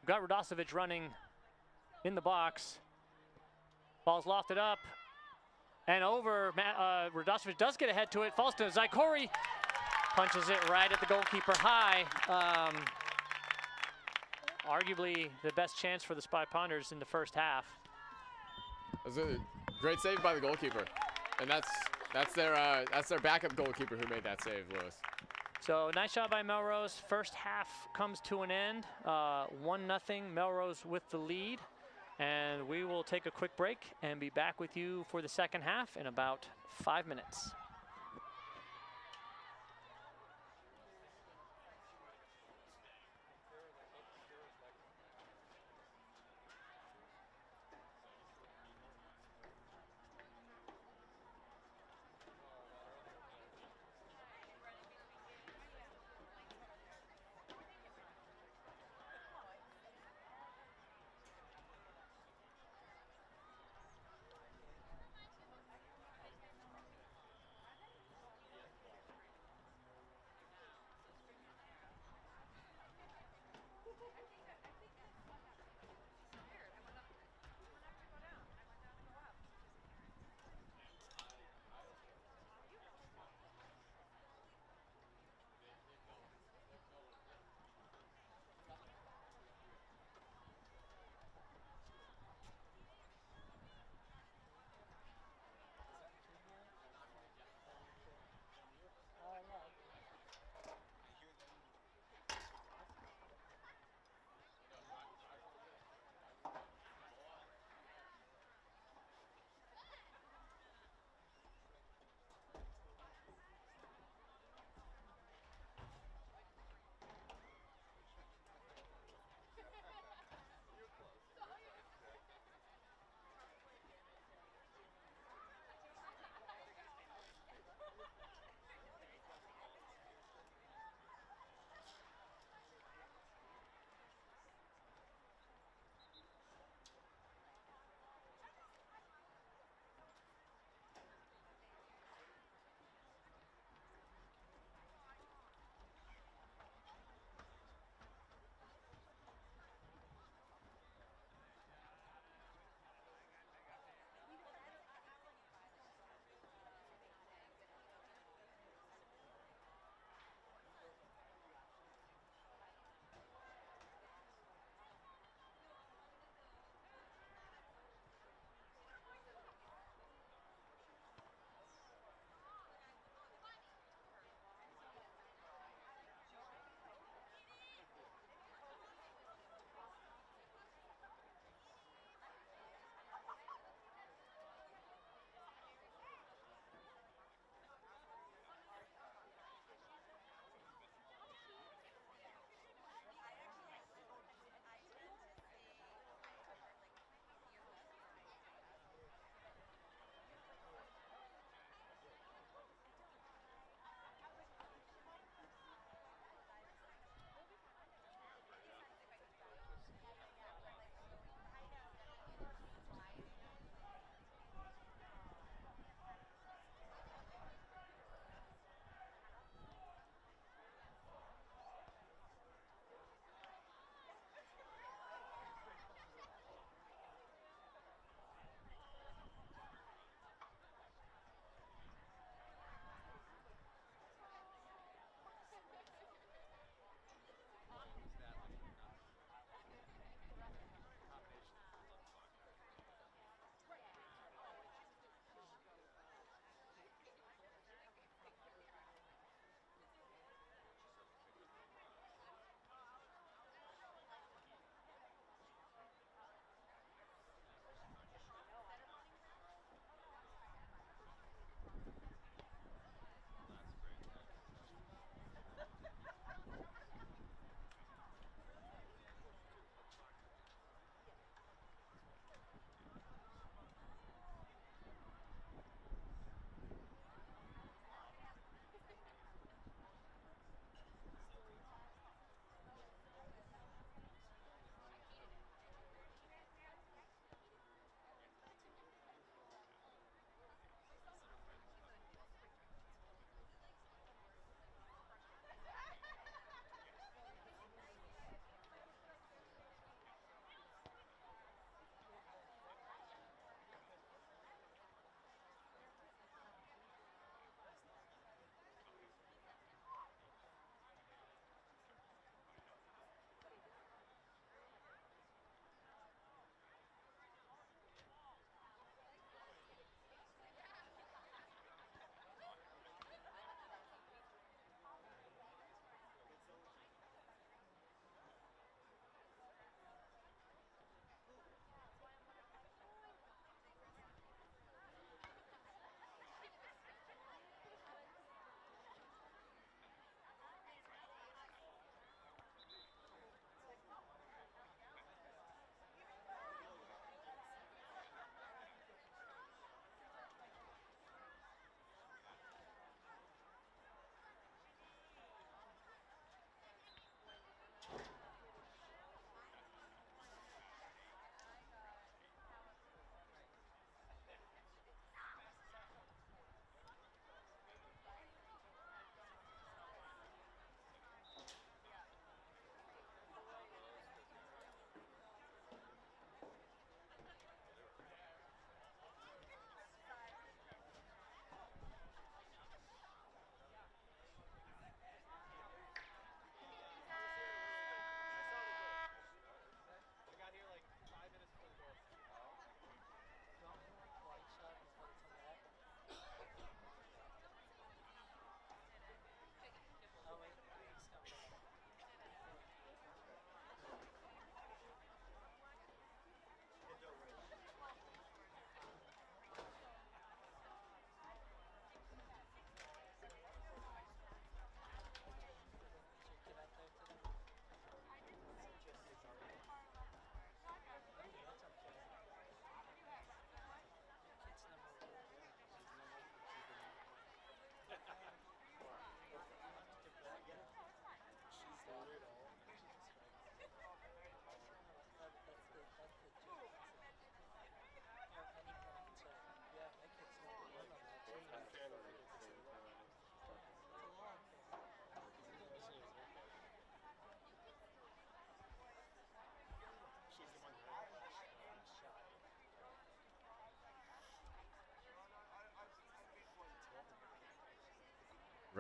We've got Radosevic running in the box. Ball's lofted up and over. Radosevic does get ahead to it. Falls to Zykorie. Punches it right at the goalkeeper high. Arguably the best chance for the Spy Ponders in the first half. It was a great save by the goalkeeper. And that's That's their backup goalkeeper who made that save, Lewis. So nice job by Melrose. First half comes to an end. 1-0 Melrose with the lead. And we will take a quick break and be back with you for the second half in about 5 minutes.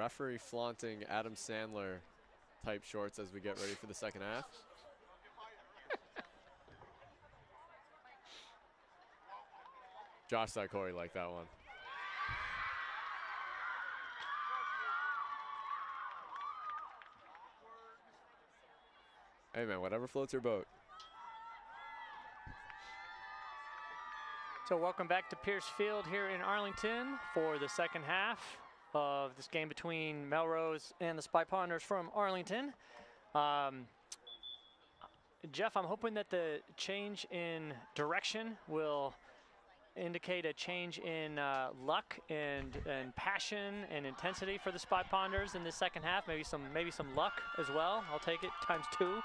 Referee flaunting Adam Sandler type shorts as we get ready for the second half. Josh Zykorie liked that one. Hey man, whatever floats your boat. So welcome back to Peirce Field here in Arlington for the second half of this game between Melrose and the Spy Ponders from Arlington. Jeff, I'm hoping that the change in direction will indicate a change in luck and passion and intensity for the Spy Ponders in the second half. Maybe some luck as well. I'll take it ×2.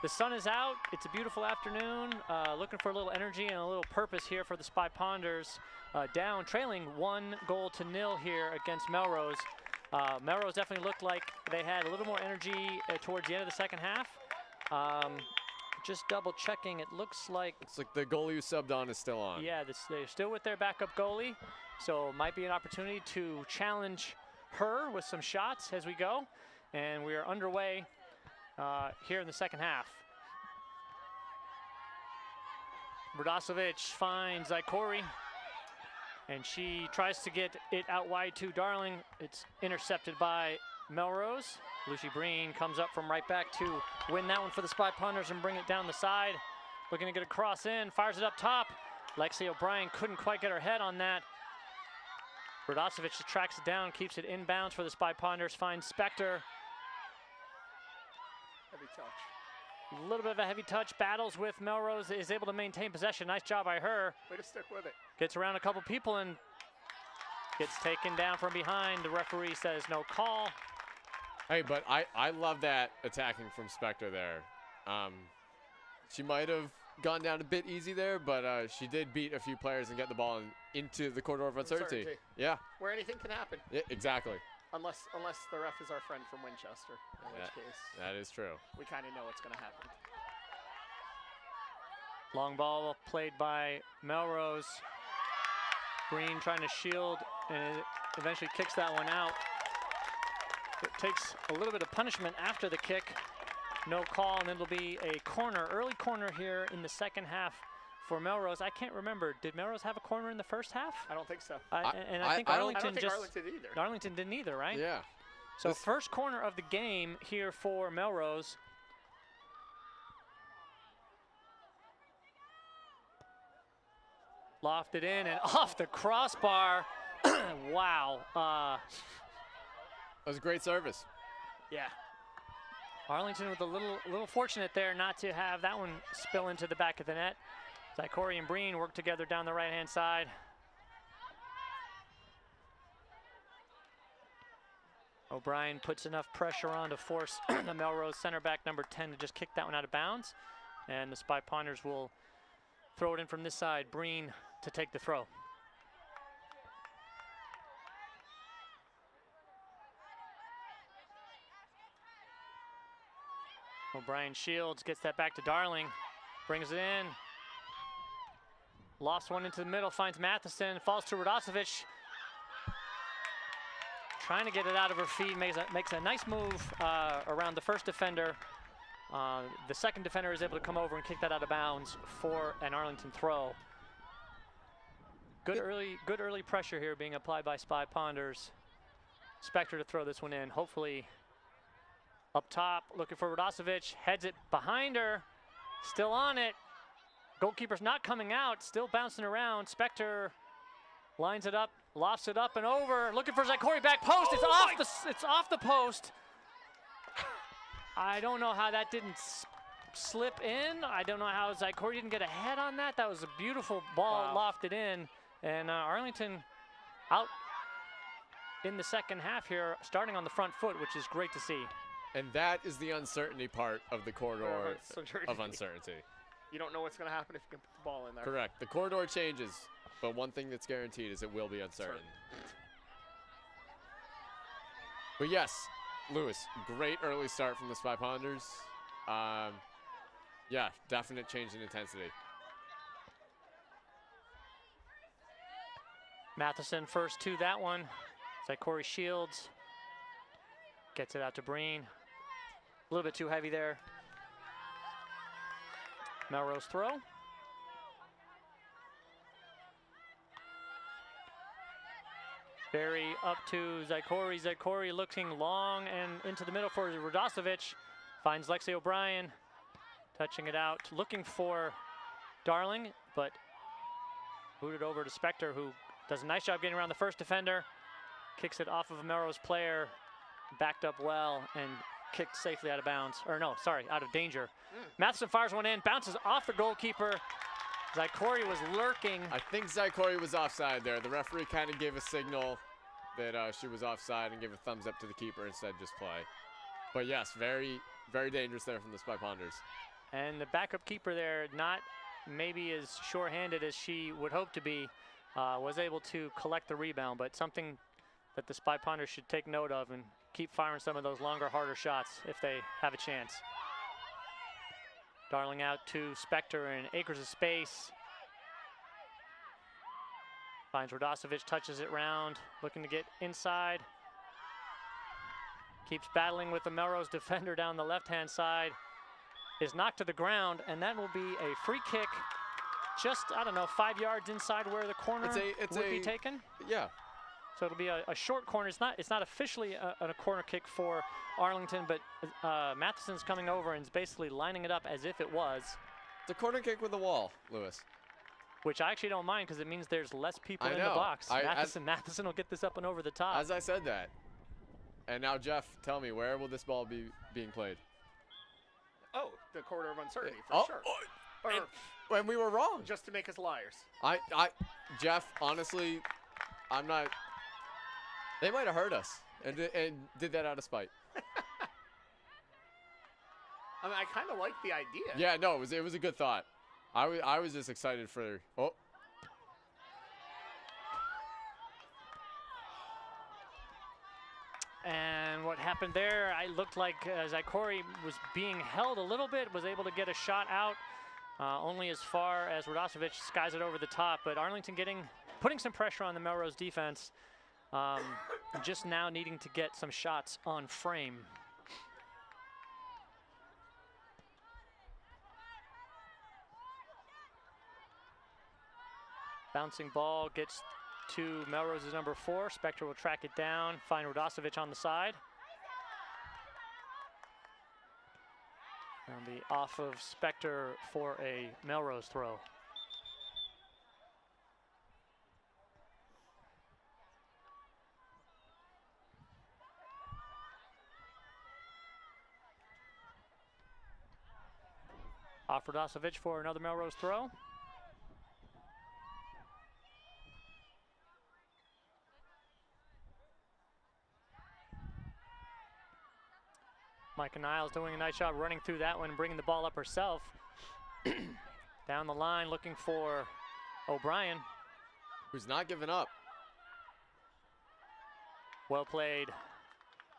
The sun is out. It's a beautiful afternoon. Looking for a little energy and a little purpose here for the Spy Ponders. Trailing 1-0 here against Melrose. Melrose definitely looked like they had a little more energy towards the end of the second half. Just double checking, it looks like... It's like the goalie who subbed on is still on. Yeah, they're still with their backup goalie. So might be an opportunity to challenge her with some shots as we go. And we are underway here in the second half. Brdasovic finds Zykorie, and she tries to get it out wide to Darling. It's intercepted by Melrose. Lucy Breen comes up from right back to win that one for the Spy Ponders and bring it down the side. Looking to get a cross in, fires it up top. Lexi O'Brien couldn't quite get her head on that. Brdasovic tracks it down, keeps it inbounds for the Spy Ponders, finds Spector. Heavy touch. A little bit of a heavy touch, battles with Melrose, is able to maintain possession. Nice job by her. Way to stick with it. Gets around a couple people and gets taken down from behind. The referee says no call. Hey, but I love that attacking from Spector there. She might have gone down a bit easy there, but she did beat a few players and get the ball into the corridor of uncertainty. Yeah. Where anything can happen. Yeah, exactly. Unless the ref is our friend from Winchester, in which case that is true. We kind of know what's going to happen. Long ball played by Melrose. Green trying to shield and eventually kicks that one out. It takes a little bit of punishment after the kick. No call, and it'll be a corner, early corner here in the second half for Melrose. I can't remember. Did Melrose have a corner in the first half? I don't think so. I think I Arlington don't think Arlington either. Arlington didn't either, right? Yeah. So first corner of the game here for Melrose. Lofted in and off the crossbar. Wow. That was a great service. Yeah. Arlington with a little fortunate there not to have that one spill into the back of the net. Zykorie and Breen work together down the right-hand side. O'Brien puts enough pressure on to force the Melrose center back number 10 to just kick that one out of bounds. And the Spy Ponders will throw it in from this side. Breen to take the throw. O'Brien shields, gets that back to Darling, brings it in. Lost one into the middle, finds Matheson, falls to Brdasovic. Trying to get it out of her feet, makes a nice move around the first defender. The second defender is able to come over and kick that out of bounds for an Arlington throw. Good early pressure here being applied by Spy Ponders. Spector to throw this one in, hopefully up top, looking for Brdasovic, heads it behind her, still on it. Goalkeeper's not coming out, still bouncing around. Spector lines it up, lofts it up and over, looking for Zykorie back post. It's off the post. I don't know how that didn't slip in. I don't know how Zykorie didn't get a head on that. That was a beautiful ball lofted in. And Arlington out in the second half here, starting on the front foot, which is great to see. And that is the uncertainty part of the corridor of uncertainty. You don't know what's going to happen if you can put the ball in there. Correct. The corridor changes, but one thing that's guaranteed is it will be uncertain. But yes, Lewis, great early start from the Spy Ponders. Yeah, definite change in intensity. Matheson first to that one. Zykorie shields. Gets it out to Breen. A little bit too heavy there. Melrose throw. Berry up to Zykorie. Zykorie looking long and into the middle for Radosovic. Finds Lexi O'Brien. Touching it out. Looking for Darling, but booted over to Spector, who does a nice job getting around the first defender. Kicks it off of a Melrose player. Backed up well and kicked safely out of bounds. Or no, sorry, out of danger. Matheson fires one in. Bounces off the goalkeeper. Zykorie was lurking. I think Zykorie was offside there. The referee kind of gave a signal that she was offside and gave a thumbs up to the keeper and said just play. But yes, very, very dangerous there from the Spy Ponders. And the backup keeper there, not maybe as sure-handed as she would hope to be, was able to collect the rebound, but something that the Spy Ponders should take note of and keep firing some of those longer, harder shots if they have a chance. Darling out to Spector in acres of space. Finds Radosovic, touches it round, looking to get inside. Keeps battling with the Melrose defender down the left-hand side. Is knocked to the ground, and that will be a free kick just, I don't know, 5 yards inside where the corner would be taken. Yeah. So it'll be a short corner. It's not officially a corner kick for Arlington, but Matheson's coming over and is basically lining it up as if it was. It's a corner kick with a wall, Lewis. Which I actually don't mind because it means there's less people in the box. Matheson will get this up and over the top. As I said that. And now, Jeff, tell me, where will this ball be being played? Oh, the corner of uncertainty, for sure. When we were wrong. Just to make us liars. Jeff, honestly, I'm not. They might have heard us and did that out of spite. I mean, I kind of like the idea. Yeah, no, it was a good thought. I was just excited for. Oh. And what happened there, I looked like Zykorie was being held a little bit, was able to get a shot out only as far as Radosovic skies it over the top. But Arlington putting some pressure on the Melrose defense, just now needing to get some shots on frame. Bouncing ball gets to Melrose's number 4. Spector will track it down, find Radosovic on the side. And be off of Spector for a Melrose throw. Off Radosovic for another Melrose throw. Micah Niles doing a nice job running through that one and bringing the ball up herself. Down the line looking for O'Brien. Who's not giving up. Well played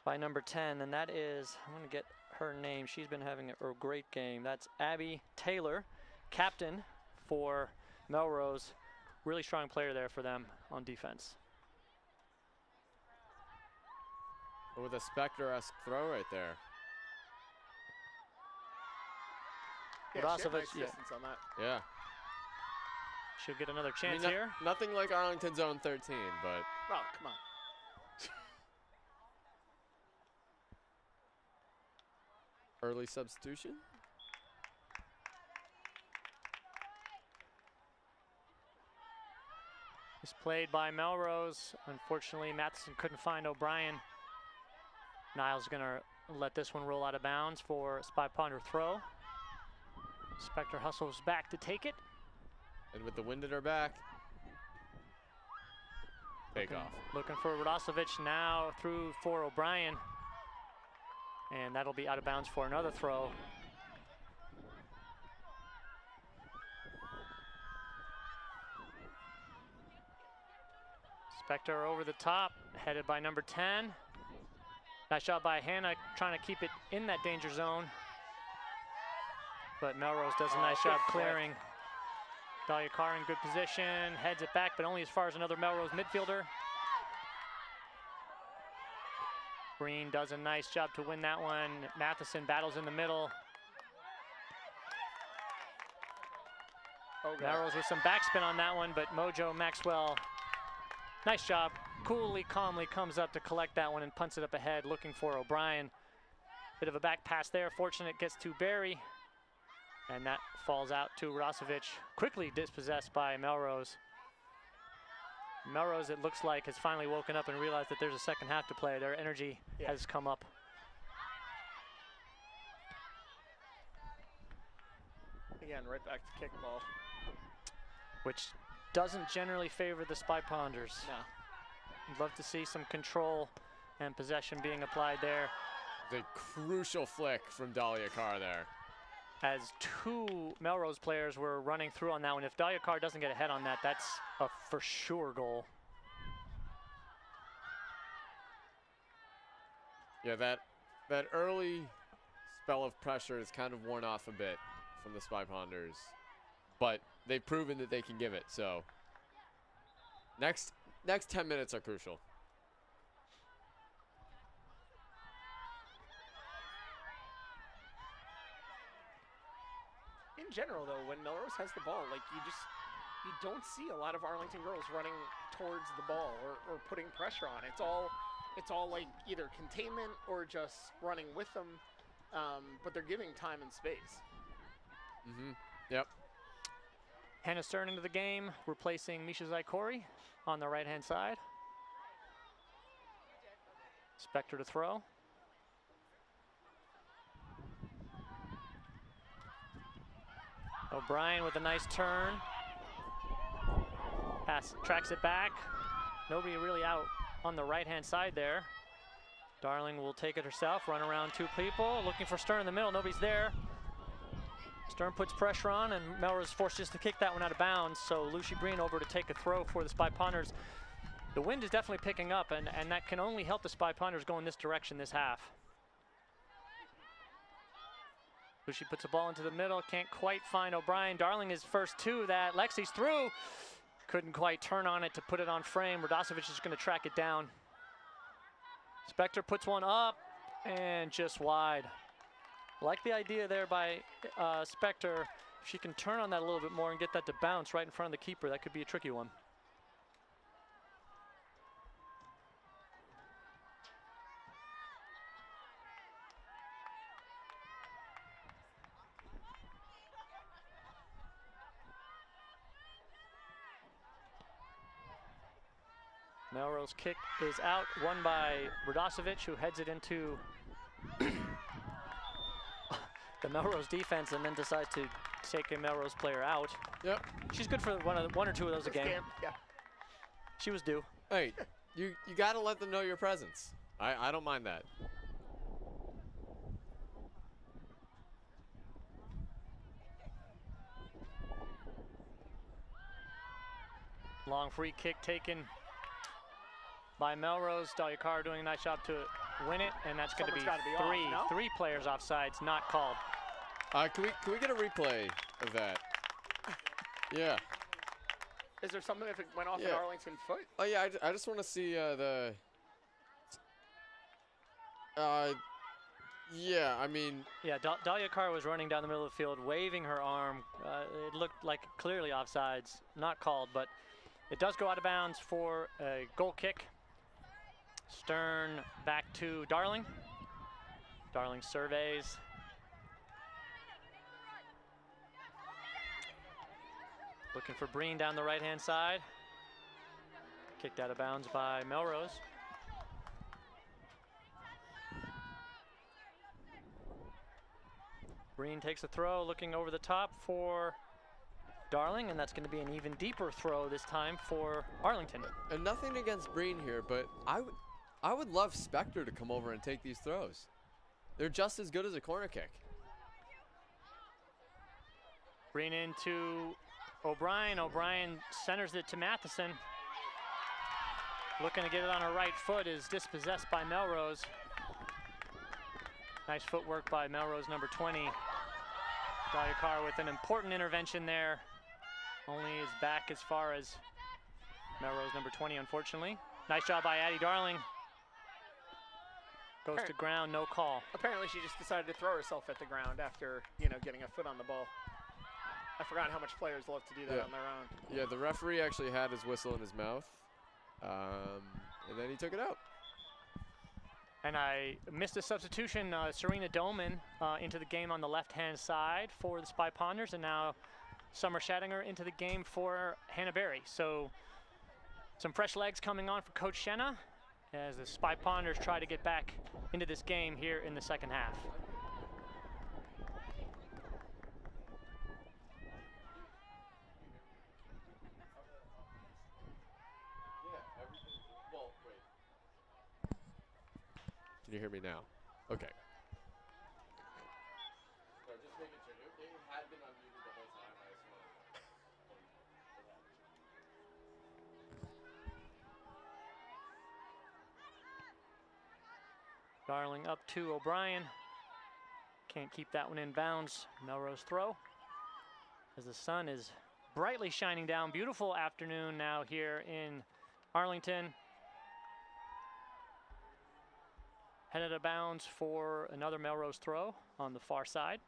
by number 10, and that is, I'm going to get her name. She's been having a great game. That's Abby Taylor, captain for Melrose. Really strong player there for them on defense. With a Spector-esque throw right there. Yeah, Radosovic, nice distance on that. Yeah. Should get another chance here. Nothing like Arlington's own 13, but. Oh, come on. Early substitution? It's played by Melrose. Unfortunately, Matheson couldn't find O'Brien. Niles gonna let this one roll out of bounds for a Spy Ponder throw. Spector hustles back to take it. And with the wind at her back, take off. Looking for Radosovic now through for O'Brien. And that'll be out of bounds for another throw. Spector over the top, headed by number 10. Nice job by Hannah trying to keep it in that danger zone. But Melrose does a nice job clearing. Dahlia Carr in good position, heads it back, but only as far as another Melrose midfielder. Breen does a nice job to win that one. Matheson battles in the middle. Oh, God. Melrose with some backspin on that one, but Mojo Maxwell, nice job. Coolly, calmly comes up to collect that one and punts it up ahead, looking for O'Brien. Bit of a back pass there. Fortunate gets to Barry, and that falls out to Radosevic. Quickly dispossessed by Melrose. Melrose, it looks like, has finally woken up and realized that there's a second half to play. Their energy has come up. Again, right back to kickball. Which doesn't generally favor the Spy Ponders. No. I'd love to see some control and possession being applied there. The crucial flick from Dahlia Carr there. As two Melrose players were running through on that one. If Dahlia Carr doesn't get ahead on that, that's a for sure goal. Yeah, that early spell of pressure is kind of worn off a bit from the Spy Ponders, but they've proven that they can give it. So next 10 minutes are crucial. In general, though, when Melrose has the ball, like you don't see a lot of Arlington girls running towards the ball or putting pressure on. It's all like either containment or just running with them, but they're giving time and space. Yep. Hannah Stern into the game, replacing Misha Zykorie on the right-hand side. Spector to throw. O'Brien with a nice turn. Pass, tracks it back. Nobody really out on the right-hand side there. Darling will take it herself, run around two people, looking for Stern in the middle, nobody's there. Stern puts pressure on, and Melrose forced just to kick that one out of bounds, so Lucy Breen over to take a throw for the Spy Ponders. The wind is definitely picking up, and that can only help the Spy Ponders go in this direction this half. Lucy puts the ball into the middle, can't quite find O'Brien. Darling is first to that. Lexi's through. Couldn't quite turn on it to put it on frame. Radosevic is going to track it down. Spector puts one up and just wide. Like the idea there by Spector. If she can turn on that a little bit more and get that to bounce right in front of the keeper, that could be a tricky one. Melrose kick is out, won by Radosevic, who heads it into the Melrose defense and then decides to take a Melrose player out. Yep. She's good for one or two of those a game. Yeah. She was due. Hey, you got to let them know your presence. I don't mind that. Long free kick taken by Melrose. Dahlia Carr doing a nice job to win it, and that's going to be three. Off, no? Three players offsides, not called. Can we get a replay of that? Yeah. Is there something if it went off an Arlington foot? Oh yeah, I just want to see the. Yeah, I mean. Yeah, Dahlia Carr was running down the middle of the field, waving her arm. It looked like clearly offsides, not called, but it does go out of bounds for a goal kick. Stern back to Darling. Darling surveys. Looking for Breen down the right-hand side. Kicked out of bounds by Melrose. Breen takes a throw, looking over the top for Darling, and that's going to be an even deeper throw this time for Arlington. And nothing against Breen here, but I would love Spector to come over and take these throws. They're just as good as a corner kick. Breen into O'Brien. O'Brien centers it to Matheson. Looking to get it on her right foot, is dispossessed by Melrose. Nice footwork by Melrose number 20. Dahlia Carr with an important intervention there. Only is back as far as Melrose number 20, unfortunately. Nice job by Addie Darling. Goes to ground, no call. Apparently she just decided to throw herself at the ground after, getting a foot on the ball. I forgot how much players love to do that on their own. Yeah, the referee actually had his whistle in his mouth, and then he took it out. And I missed a substitution, Serena Doman into the game on the left-hand side for the Spy Ponders, and now Summer Schattinger into the game for Hannah Berry. So some fresh legs coming on for Coach Shenna as the Spy Ponders try to get back into this game here in the second half. Can you hear me now? Okay. No, just making sure. It had been unmuted the whole time. I just wanted Darling up to O'Brien. Can't keep that one in bounds. Melrose throw. As the sun is brightly shining down. Beautiful afternoon now here in Arlington. Headed out of bounds for another Melrose throw on the far side.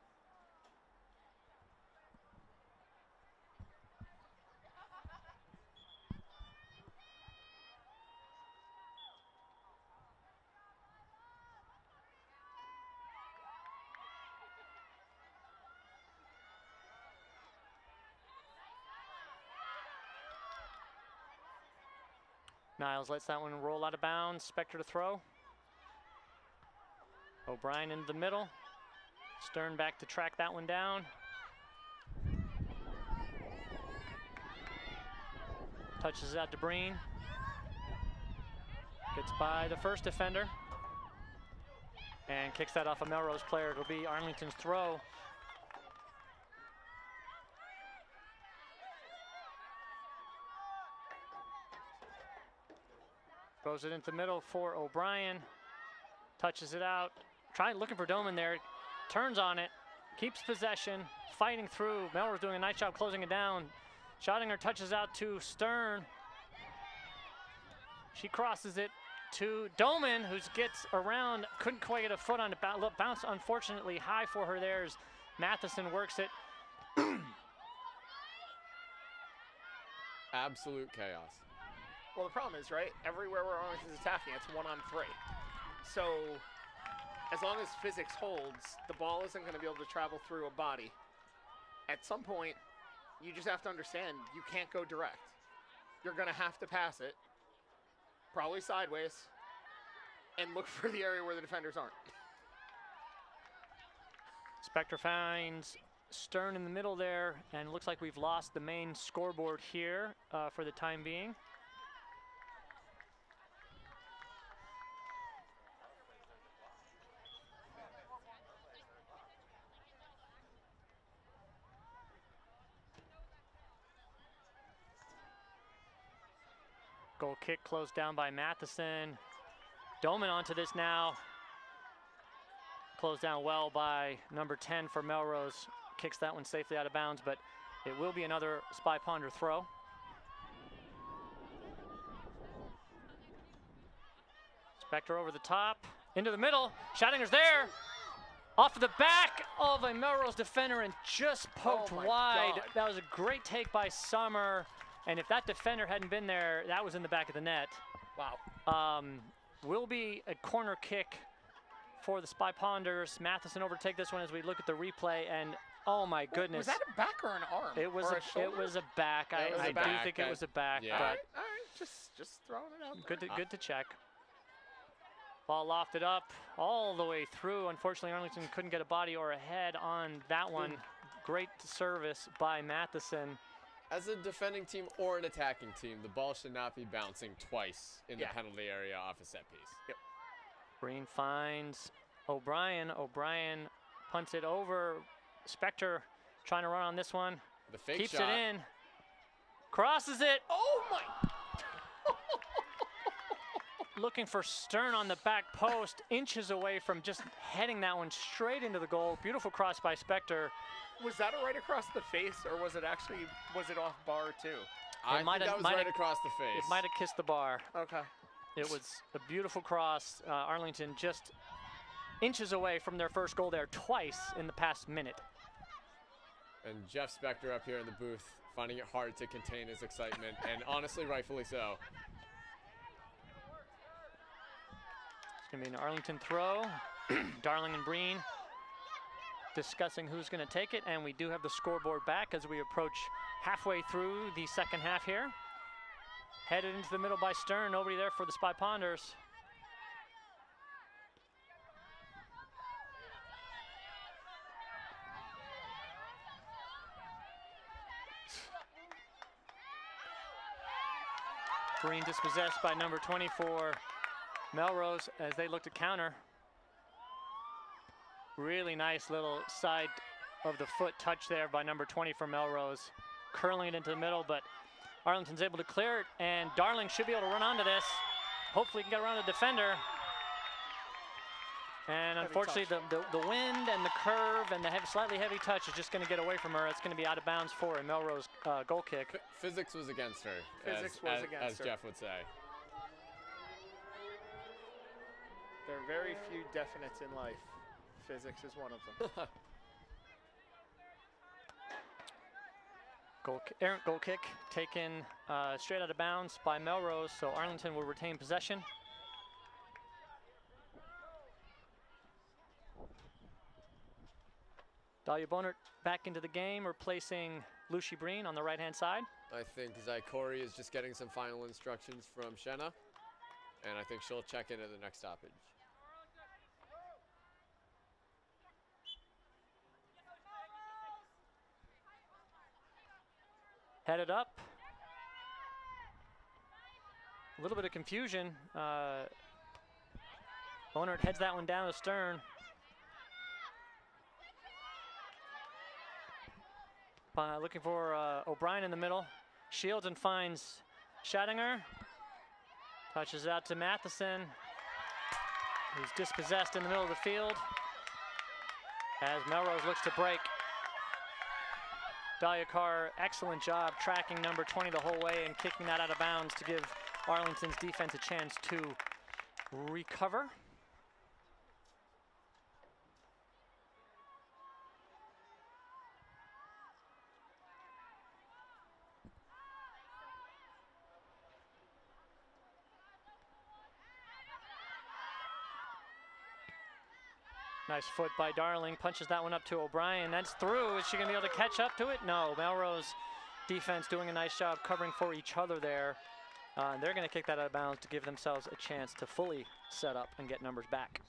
Niles lets that one roll out of bounds. Spector to throw. O'Brien into the middle. Stern back to track that one down. Touches it out to Breen. Gets by the first defender. And kicks that off a Melrose player. It'll be Arlington's throw. Throws it into the middle for O'Brien. Touches it out. Looking for Doman there. Turns on it. Keeps possession. Fighting through. Melrose doing a nice job closing it down. Schattinger touches out to Stern. She crosses it to Doman, who gets around. Couldn't quite get a foot on it. Bounce unfortunately high for her there as Matheson works it. Absolute chaos. Well, the problem is, right, everywhere where Arlington's attacking, it's 1-on-3. So as long as physics holds, the ball isn't going to be able to travel through a body. At some point, you just have to understand you can't go direct. You're going to have to pass it, probably sideways, and look for the area where the defenders aren't. Spector finds Stern in the middle there, and it looks like we've lost the main scoreboard here for the time being. Goal kick closed down by Matheson. Doman onto this now. Closed down well by number 10 for Melrose. Kicks that one safely out of bounds, but it will be another Spy Ponder throw. Spector over the top, into the middle. Schattinger's there. Off of the back of a Melrose defender and just poked wide. God. That was a great take by Summer. And if that defender hadn't been there, that was in the back of the net. Wow. Will be a corner kick for the Spy Ponders. Matheson overtake this one as we look at the replay, and oh my goodness. Was that a back or an arm? It was or a it was a back. I do think it was a back, yeah. but all right. Just throwing it out there. good to check. Ball lofted up all the way through. Unfortunately, Arlington couldn't get a body or a head on that one. Great service by Matheson. As a defending team or an attacking team, the ball should not be bouncing twice in the penalty area off a set piece. Yep. Breen finds O'Brien. O'Brien punts it over. Spector trying to run on this one. The fake Keeps shot. it in. Crosses it. Oh my! Looking for Stern on the back post. Inches away from just heading that one straight into the goal. Beautiful cross by Spector. Was that a right across the face, or was it off bar too? I think that was right across the face. It might have kissed the bar. Okay. It was a beautiful cross. Arlington just inches away from their first goal there twice in the past minute. And Jeff Spector up here in the booth, finding it hard to contain his excitement, and honestly, rightfully so. It's going to be an Arlington throw. Darling and Breen discussing who's going to take it, and we do have the scoreboard back as we approach halfway through the second half here. Headed into the middle by Stern, nobody there for the Spy Ponders. Breen dispossessed by number 20 for Melrose as they look to counter. Really nice little side of the foot touch there by number 20 for Melrose. Curling it into the middle, but Arlington's able to clear it, and Darling should be able to run onto this. Hopefully he can get around the defender. And unfortunately the wind and the curve and the slightly heavy touch is just going to get away from her. It's going to be out of bounds for a Melrose goal kick. Physics was against her, as Jeff would say. There are very few definites in life. Physics is one of them. Errant goal kick taken straight out of bounds by Melrose, so Arlington will retain possession. Dahlia Bonert back into the game, replacing Lucy Breen on the right-hand side. I think Zykorie is just getting some final instructions from Shenna, and I think she'll check in at the next stoppage. Headed up. A little bit of confusion. Bonert heads that one down to Stern. Looking for O'Brien in the middle. Shields and finds Schattinger. Touches out to Matheson, who's dispossessed in the middle of the field as Melrose looks to break. Dahlia Carr, excellent job tracking number 20 the whole way and kicking that out of bounds to give Arlington's defense a chance to recover. Nice foot by Darling, punches that one up to O'Brien. That's through. Is she going to be able to catch up to it? No. Melrose defense doing a nice job covering for each other there. They're going to kick that out of bounds to give themselves a chance to fully set up and get numbers back.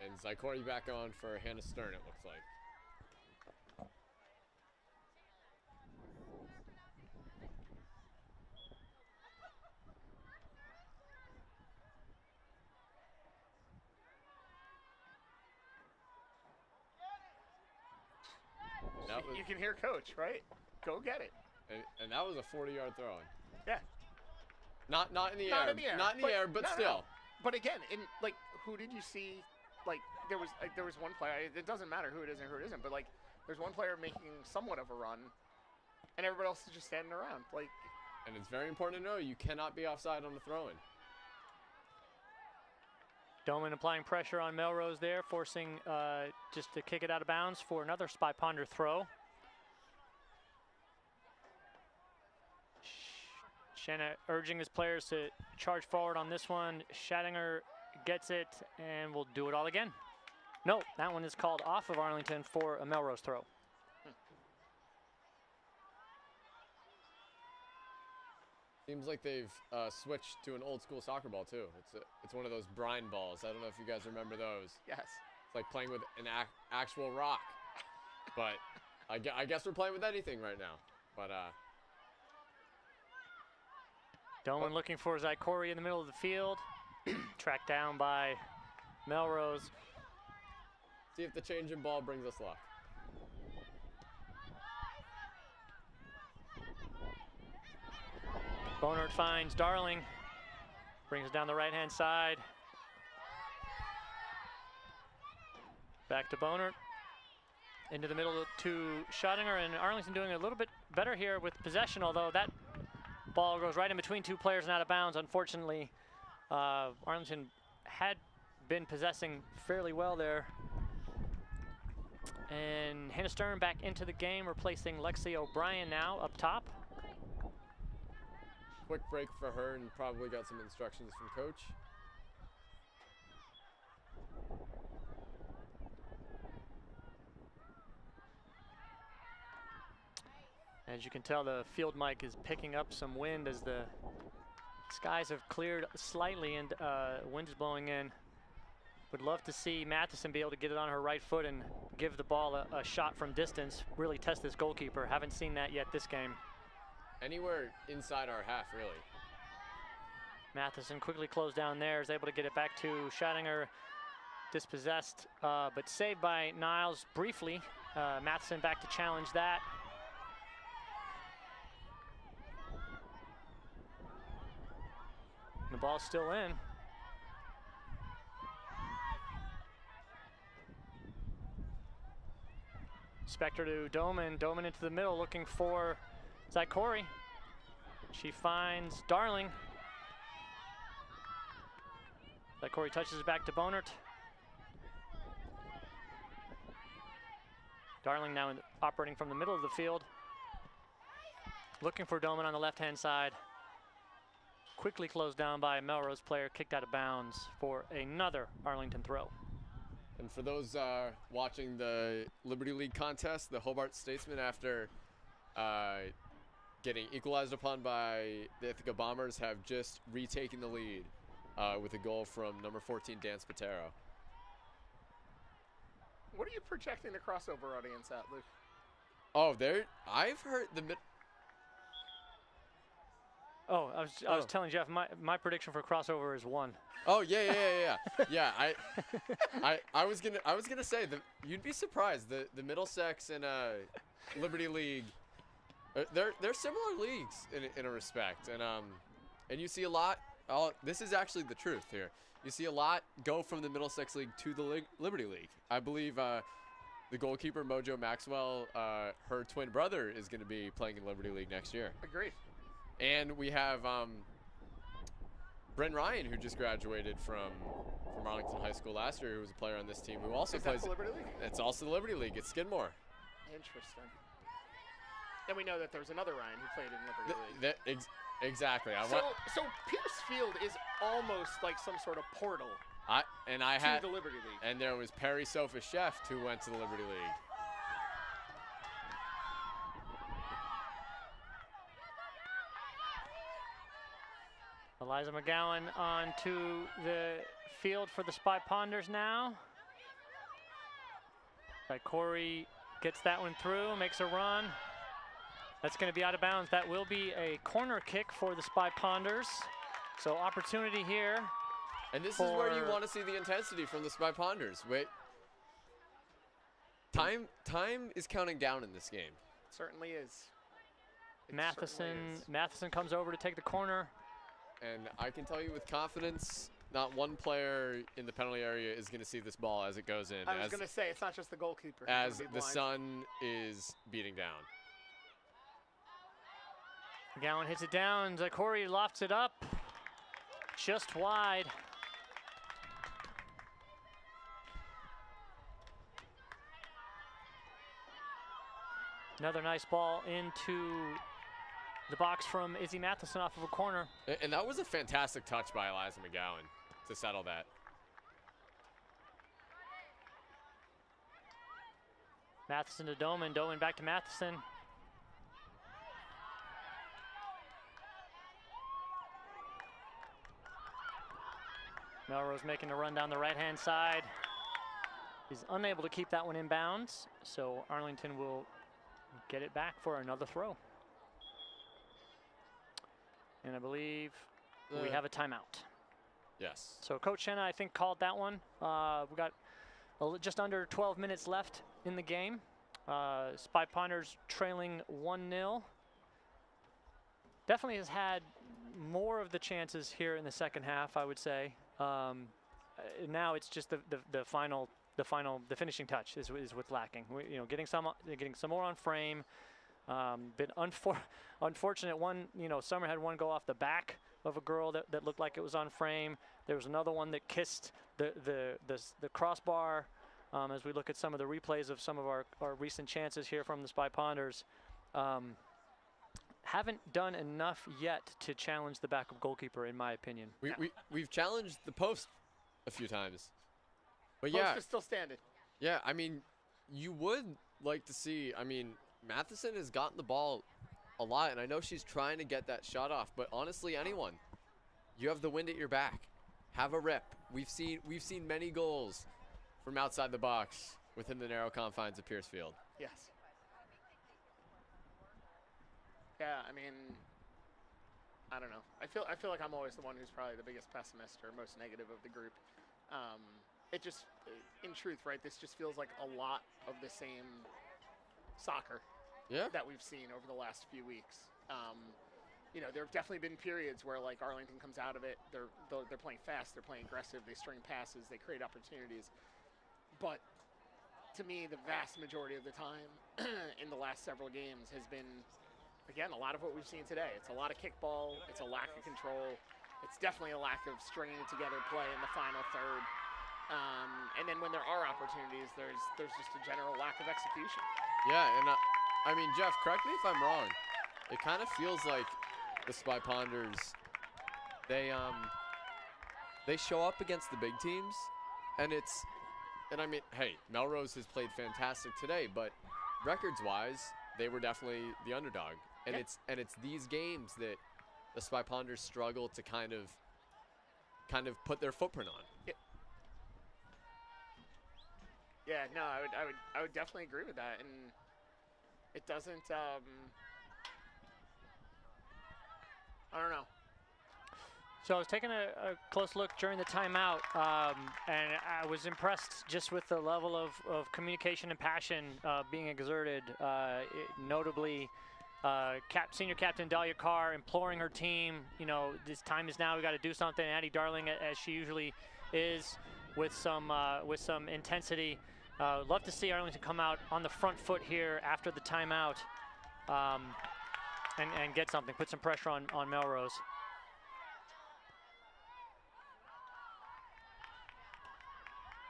And Zykorie back on for Hannah Stern, it looks like. You can hear coach, right? Go get it. And that was a 40-yard throw. Yeah. Not in the air, but still. But again, who did you see? Like, there was one player. It doesn't matter who it is and who it isn't, but like, there's one player making somewhat of a run, and everybody else is just standing around. Like. And it's very important to know you cannot be offside on the throw-in. Doman applying pressure on Melrose there, forcing just to kick it out of bounds for another Spy Ponder throw. Shenna urging his players to charge forward on this one. Schattinger gets it and will do it all again. No, that one is called off of Arlington for a Melrose throw. Seems like they've switched to an old school soccer ball too. It's one of those brine balls. I don't know if you guys remember those. Yes. It's like playing with an actual rock. But I guess we're playing with anything right now. But Dolan looking for Zykorie in the middle of the field. Tracked down by Melrose. See if the change in ball brings us luck. Bonert finds Darling, brings it down the right-hand side. Back to Bonert, into the middle to Schattinger, and Arlington doing a little bit better here with possession, although that ball goes right in between two players and out of bounds. Unfortunately, Arlington had been possessing fairly well there. And Hannah Stern back into the game, replacing Lexi O'Brien now up top. Quick break for her and probably got some instructions from coach. As you can tell, the field mic is picking up some wind as the skies have cleared slightly and wind is blowing in. Would love to see Matheson be able to get it on her right foot and give the ball a shot from distance, really test this goalkeeper. Haven't seen that yet this game. Anywhere inside our half, really. Matheson quickly closed down there, is able to get it back to Schattinger, dispossessed, but saved by Niles briefly. Matheson back to challenge that. The ball's still in. Spector to Doman. Doman into the middle looking for Zykorie. She finds Darling. Zykorie touches it back to Bonert. Darling now operating from the middle of the field. Looking for Doman on the left-hand side. Quickly closed down by a Melrose player, kicked out of bounds for another Arlington throw. And for those watching the Liberty League contest, the Hobart Statesmen, after getting equalized upon by the Ithaca Bombers, have just retaken the lead with a goal from number 14, Dan Spatero. What are you projecting the crossover audience at, Luke? Oh, I've heard the Oh, I was telling Jeff, my prediction for crossover is 1. Oh yeah. Yeah, I was gonna say that you'd be surprised. The Middlesex and Liberty League, they're similar leagues in a respect, and you see a lot. This is actually the truth here. You see a lot go from the Middlesex League to the Liberty League. I believe the goalkeeper Mojo Maxwell, her twin brother, is going to be playing in Liberty League next year. Agreed. And we have Brent Ryan, who just graduated from Arlington High School last year, who was a player on this team, who also plays. The Liberty League? It's also the Liberty League. It's Skidmore. Interesting. And we know that there's another Ryan who played in Liberty League. Exactly. So Peirce Field is almost like some sort of portal to the Liberty League. And there was Perry Sophus Sheft, who went to the Liberty League. Eliza McGowan onto the field for the Spy Ponders now. Zykorie gets that one through, makes a run. That's going to be out of bounds. That will be a corner kick for the Spy Ponders. So opportunity here. And this is where you want to see the intensity from the Spy Ponders. Wait. Time is counting down in this game. It certainly is. Matheson comes over to take the corner. And I can tell you with confidence, not one player in the penalty area is going to see this ball as it goes in. I was going to say, it's not just the goalkeeper. As the sun is beating down. McGowan hits it down. Zykorie lofts it up. Just wide. Another nice ball into the box from Izzy Matheson off of a corner. And that was a fantastic touch by Eliza McGowan to settle that. Matheson to Doman. Doman back to Matheson. Melrose making a run down the right-hand side. He's unable to keep that one in bounds, so Arlington will get it back for another throw. And I believe we have a timeout. Yes. So Coach Shenna, I think, called that one. We got just under 12 minutes left in the game. Spy Ponders trailing 1-0. Definitely has had more of the chances here in the second half, I would say. Now it's just the finishing touch is what's lacking. Getting some more on frame. Been unfortunate. Summer had one go off the back of a girl that looked like it was on frame. There was another one that kissed the crossbar. As we look at some of the replays of some of our recent chances here from the Spy Ponders, haven't done enough yet to challenge the backup goalkeeper, in my opinion. We've challenged the post a few times, but Post yeah, is still standing. yeah. I mean, you would like to see. I mean, Matheson has gotten the ball a lot, and I know she's trying to get that shot off. But honestly, anyone, you have the wind at your back. Have a rip. We've seen many goals from outside the box within the narrow confines of Peirce Field. Yes. Yeah, I mean, I don't know. I feel like I'm always the one who's probably the biggest pessimist or most negative of the group. It just, in truth, right, this just feels like a lot of the same soccer that we've seen over the last few weeks. You know, there have definitely been periods where, like, Arlington comes out of it, they're playing fast, they're playing aggressive, they string passes, they create opportunities. But to me, the vast majority of the time in the last several games has been, again, a lot of what we've seen today. It's a lot of kickball, it's a lack of control, it's definitely a lack of stringing together play in the final third. And then when there are opportunities, there's just a general lack of execution. Yeah, and I mean, Jeff, correct me if I'm wrong. It kind of feels like the Spy Ponders, they show up against the big teams, and I mean, hey, Melrose has played fantastic today, but records-wise, they were definitely the underdog. And it's these games that the Spy Ponders struggle to kind of put their footprint on. Yeah, no, I would definitely agree with that, and it doesn't. I don't know. So I was taking a close look during the timeout, and I was impressed just with the level of communication and passion being exerted. Notably, senior captain Dahlia Carr imploring her team, you know, this time is now, we got to do something. Addie Darling, as she usually is, with some intensity. Love to see Arlington come out on the front foot here after the timeout and get something, put some pressure on Melrose.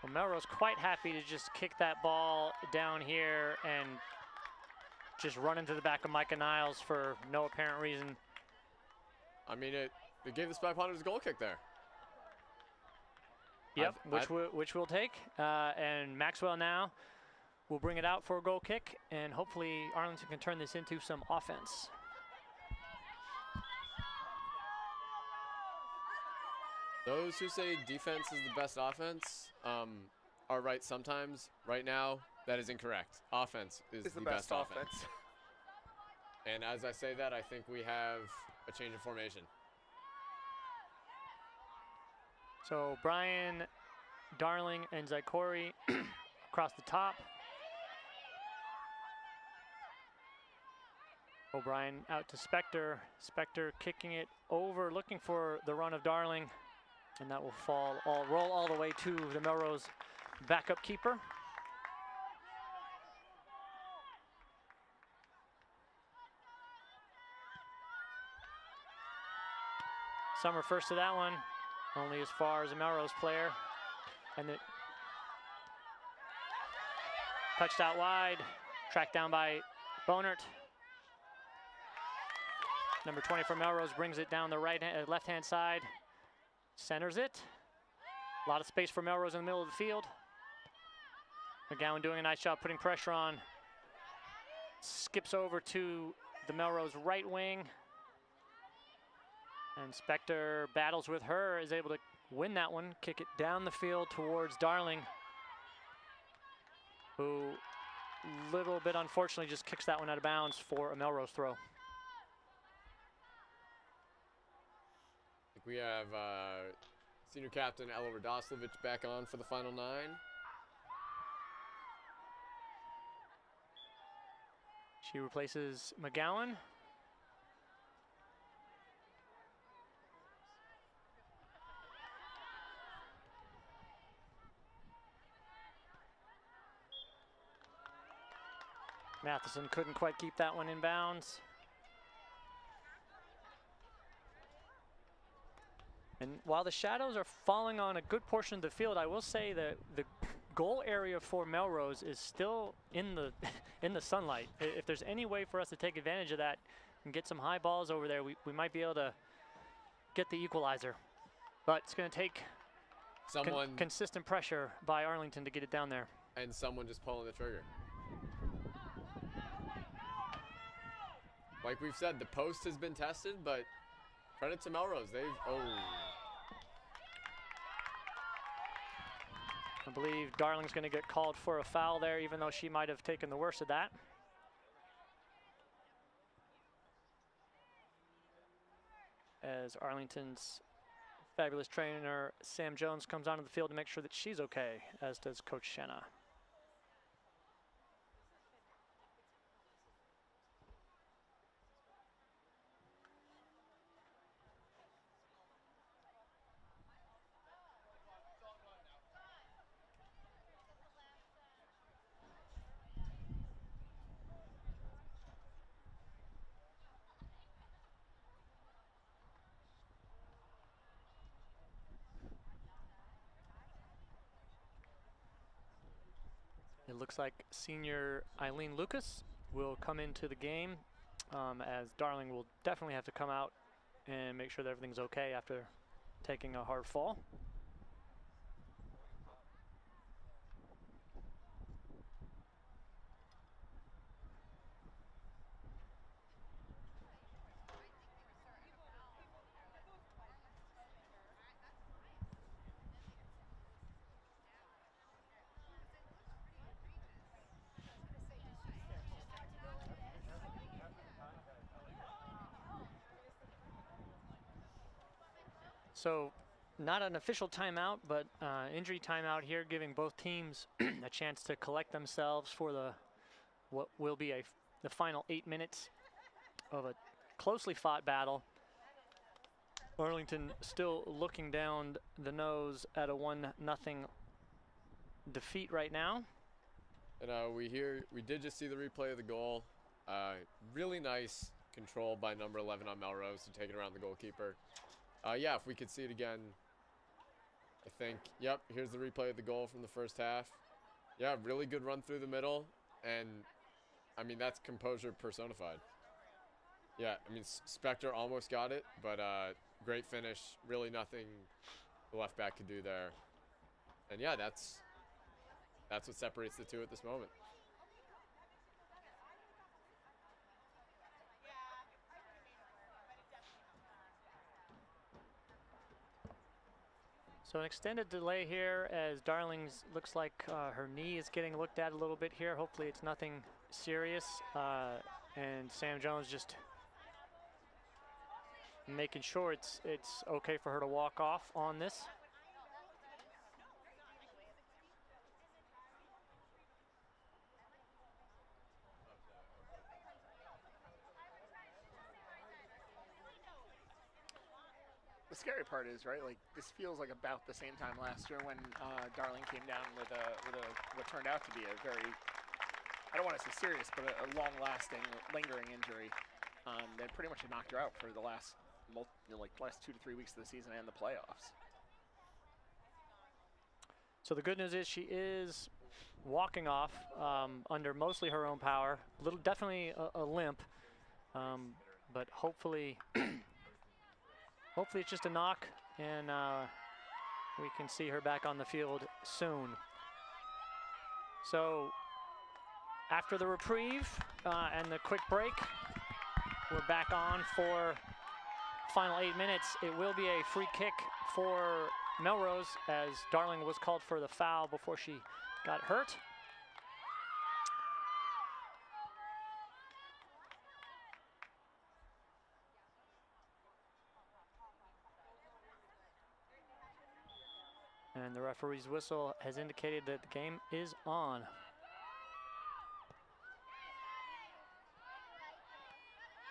Well, Melrose quite happy to just kick that ball down here and just run into the back of Micah Niles for no apparent reason. I mean, it gave the Spy Ponders a goal kick there. Yep, which we'll take. And Maxwell now will bring it out for a goal kick, and hopefully Arlington can turn this into some offense. Those who say defense is the best offense are right sometimes. Right now, that is incorrect. Offense is the best offense. And as I say that, I think we have a change of formation. So Brian, Darling, and Zykorie across the top. O'Brien out to Spector. Spector kicking it over, looking for the run of Darling. And that will roll all the way to the Melrose backup keeper. Summer first to that one, only as far as a Melrose player. And it touched out wide, tracked down by Bonert. Number 20 for Melrose brings it down the left-hand side. Centers it. A lot of space for Melrose in the middle of the field. McGowan doing a nice job putting pressure on. Skips over to the Melrose right wing. And Spector battles with her, is able to win that one, kick it down the field towards Darling, who little bit unfortunately just kicks that one out of bounds for a Melrose throw. We have senior captain Ella Radoslavich back on for the final 9. She replaces McGowan. Matheson couldn't quite keep that one in bounds. And while the shadows are falling on a good portion of the field, I will say that the goal area for Melrose is still in the in the sunlight. If there's any way for us to take advantage of that and get some high balls over there, we might be able to get the equalizer. But it's going to take consistent pressure by Arlington to get it down there. And someone just pulling the trigger. Like we've said, the post has been tested, but credit to Melrose. I believe Darling's going to get called for a foul there, even though she might have taken the worst of that. As Arlington's fabulous trainer, Sam Jones, comes onto the field to make sure that she's okay, as does Coach Shanna. It looks like senior Eileen Lucas will come into the game, as Darling will definitely have to come out and make sure that everything's okay after taking a hard fall. So not an official timeout, but injury timeout here, giving both teams a chance to collect themselves for what will be the final 8 minutes of a closely fought battle. Arlington still looking down the nose at a 1-0 defeat right now. And we did just see the replay of the goal. Really nice control by number 11 on Melrose to take it around the goalkeeper. Yeah, if we could see it again, I think, yep, here's the replay of the goal from the first half. Yeah, really good run through the middle, and, I mean, that's composure personified. Yeah, I mean, Spector almost got it, but great finish, really nothing the left back could do there. And, yeah, that's what separates the two at this moment. So an extended delay here as Darling's looks like her knee is getting looked at a little bit here. Hopefully it's nothing serious. And Sam Jones just making sure it's okay for her to walk off on this. The scary part is, right, like this feels like about the same time last year when Darling came down with what turned out to be a very, I don't want to say serious, but a long-lasting, lingering injury that pretty much knocked her out for the last 2 to 3 weeks of the season and the playoffs. So the good news is she is walking off under mostly her own power. Definitely a limp, but hopefully. Hopefully it's just a knock, and we can see her back on the field soon. So after the reprieve and the quick break, we're back on for final 8 minutes. It will be a free kick for Melrose, as Darling was called for the foul before she got hurt. And the referee's whistle has indicated that the game is on.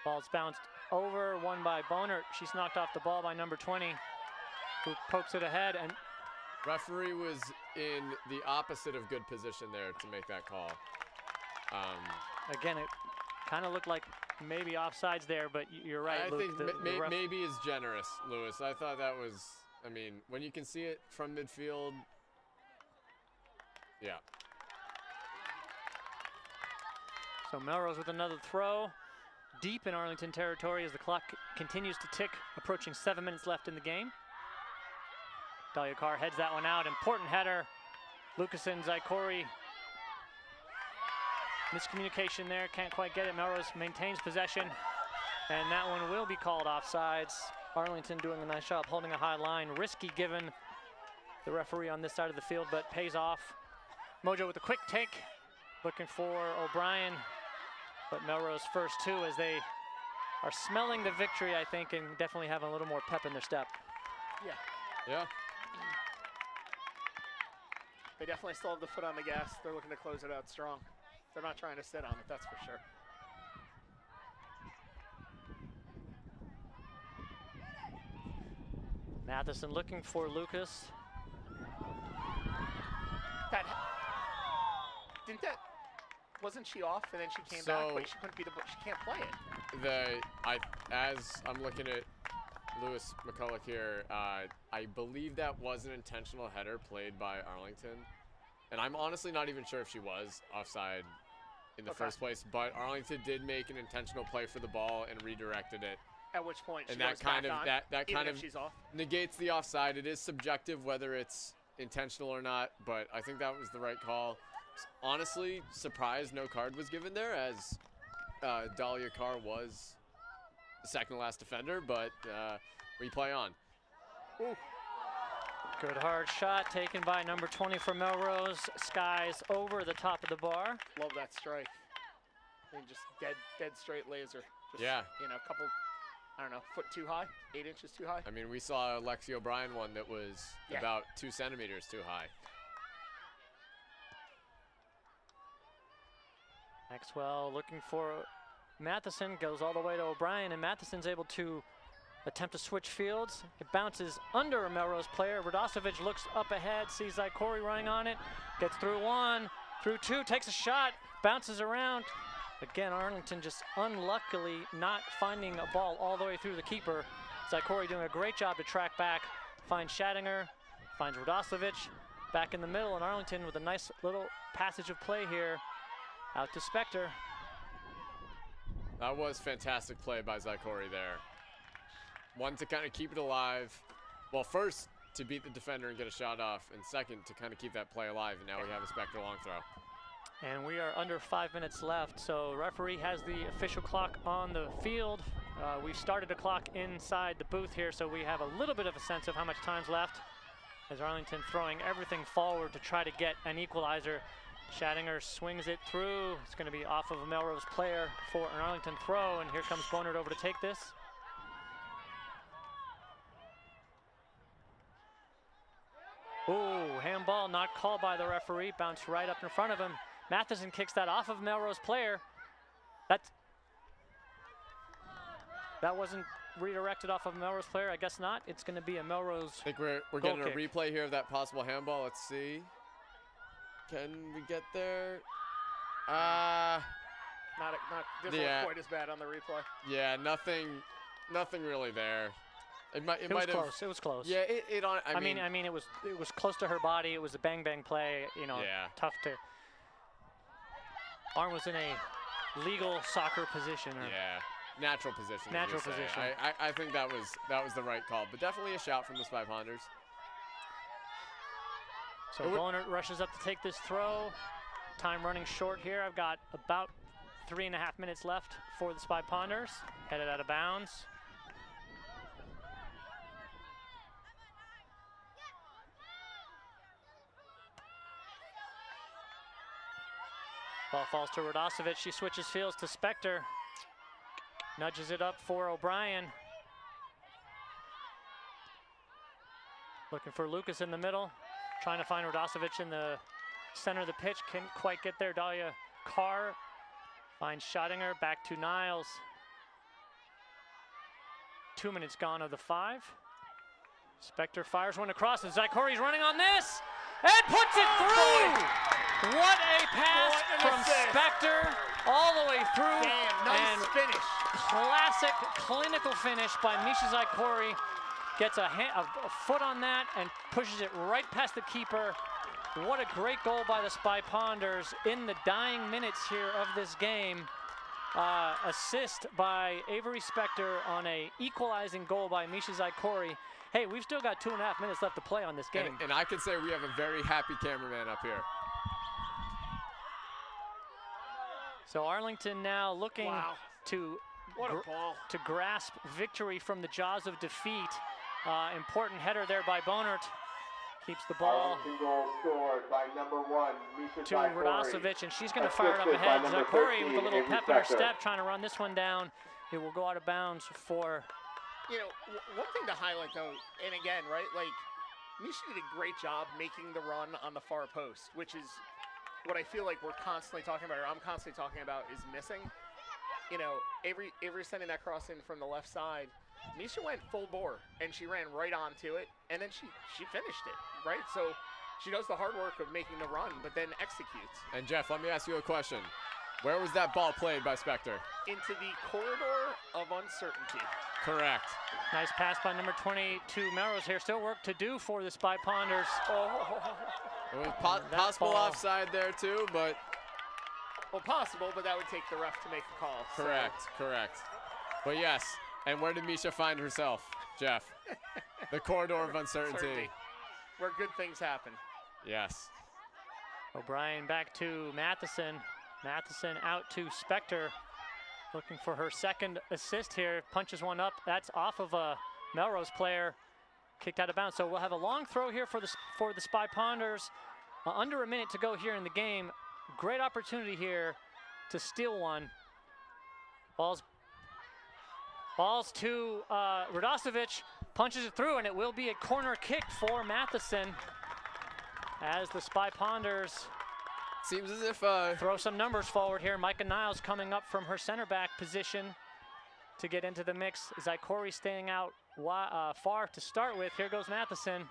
Ball's bounced over, won by Boner. She's knocked off the ball by number 20, who pokes it ahead. And referee was in the opposite of good position there to make that call. Again, it kind of looked like maybe offsides there, but you're right, I Luke. think The ref- maybe is generous, Lewis. I thought that was, I mean, when you can see it from midfield, yeah. So Melrose with another throw, deep in Arlington territory as the clock continues to tick, approaching 7 minutes left in the game. Dahlia Carr heads that one out. Important header. Lucas and Zykorie. Miscommunication there, can't quite get it. Melrose maintains possession, and that one will be called offsides. Arlington doing a nice job holding a high line. Risky given the referee on this side of the field, but pays off. Mojo with a quick take, looking for O'Brien, but Melrose first two as they are smelling the victory, I think, and definitely having a little more pep in their step. Yeah. Yeah. They definitely still have the foot on the gas. They're looking to close it out strong. They're not trying to sit on it, that's for sure. Matheson looking for Lucas. Wasn't she off and then she came So- back? Wait, she couldn't be she can't play it. As I'm looking at Lewis McCulloch here, I believe that was an intentional header played by Arlington. And I'm honestly not even sure if she was offside in the first place, but Arlington did make an intentional play for the ball and redirected it. At which point she And that goes kind back of on, that even kind if of she's off. negates the offside. It is subjective whether it's intentional or not, but I think that was the right call. Honestly, surprised no card was given there, as Dahlia Carr was the second to last defender, but we play on. Ooh. Good hard shot taken by number 20 for Melrose. Skies over the top of the bar. Love that strike. I mean, just dead straight laser. Just, Yeah. You know, a couple, I don't know, foot too high, 8 inches too high. I mean, we saw Lexi O'Brien one that was about 2 centimeters too high. Maxwell looking for Matheson, goes all the way to O'Brien, and Matheson's able to attempt to switch fields. It bounces under a Melrose player. Radosevic looks up ahead, sees Zykorie running on it, gets through one, through two, takes a shot, bounces around. Again, Arlington just unluckily not finding a ball all the way through the keeper. Zykorie doing a great job to track back, finds Schattinger, finds Radosevic back in the middle, and Arlington with a nice little passage of play here out to Spector. That was fantastic play by Zykorie there. One, to kind of keep it alive. Well, first, to beat the defender and get a shot off, and second, to kind of keep that play alive, and now we have a Spector long throw. And we are under 5 minutes left, so referee has the official clock on the field. We've started a clock inside the booth here, so we have a little bit of a sense of how much time's left, as Arlington throwing everything forward to try to get an equalizer. Schattinger swings it through. It's going to be off of a Melrose player for an Arlington throw, and here comes Bonard over to take this. Ooh, handball not called by the referee, bounced right up in front of him. Matheson kicks that off of Melrose player. That wasn't redirected off of a Melrose player, I guess not. It's going to be a Melrose I think we're goal getting a kick. replay here of that possible handball. Let's see. Can we get there? Didn't look quite as bad on the replay. Yeah, nothing really there. It might was have close. It was close. Yeah, I mean, it was close to her body. It was a bang play. You know, Yeah. tough to. Arm was in a legal soccer position. Or yeah, natural position. as Natural you say. position. I think that was the right call, but definitely a shout from the Spy Ponders. So Bonard rushes up to take this throw. Time running short here. I've got about 3.5 minutes left for the Spy Ponders. Headed out of bounds. Ball falls to Radosevic. She switches fields to Spector. Nudges it up for O'Brien. Looking for Lucas in the middle. Trying to find Radosevic in the center of the pitch. Can't quite get there. Dahlia Carr finds Schattinger. Back to Niles. 2 minutes gone of the 5. Spector fires one across, and Zykorie's running on this. and puts it through. What a pass What an from assist. Spector all the way through. Damn, nice and finish. classic clinical finish by Misha Zykorie. Gets a foot on that and pushes it right past the keeper. What a great goal by the Spy Ponders in the dying minutes here of this game. Assist by Avery Spector on a equalizing goal by Misha Zykorie. Hey, we've still got 2.5 minutes left to play on this game. And I can say we have a very happy cameraman up here. So Arlington now looking Wow. to What a ball. to grasp victory from the jaws of defeat. Important header there by Bonert. Keeps the ball Arlington goal scored by number 1, Misha to Zykorie. Radosovic, and she's going to fire it up Assisted by ahead. number Zykorie with a 13, little Avery pep in her Spector. step, trying to run this one down. It will go out of bounds for. You know, one thing to highlight though, and again, right, like Misha did a great job making the run on the far post, which is what I feel like we're constantly talking about, or I'm constantly talking about, is missing. You know, Avery sending that cross in from the left side. Misha went full bore, and she ran right onto it, and then she finished it, right? So she does the hard work of making the run, but then executes. And Jeff, let me ask you a question. Where was that ball played by Spector? Into the corridor of uncertainty. Correct. Nice pass by number 22, Melrose here. Still work to do for the Spy Ponders. It was That possible ball. offside there too, but Well, possible, but that would take the ref to make the call. so- correct. But yes, and where did Misha find herself, Jeff? The corridor of uncertainty. Certainty, where good things happen. Yes. O'Brien back to Matheson. Matheson out to Spector, looking for her second assist here. Punches one up. That's off of a Melrose player, kicked out of bounds. So we'll have a long throw here for the Spy Ponders. Under a minute to go here in the game. Great opportunity here to steal one. Balls to Radosovic, punches it through, and it will be a corner kick for Matheson as the Spy Ponders Seems as if throw some numbers forward here. Micah Niles coming up from her center back position to get into the mix. Zykorie staying out far to start with. Here goes Matheson.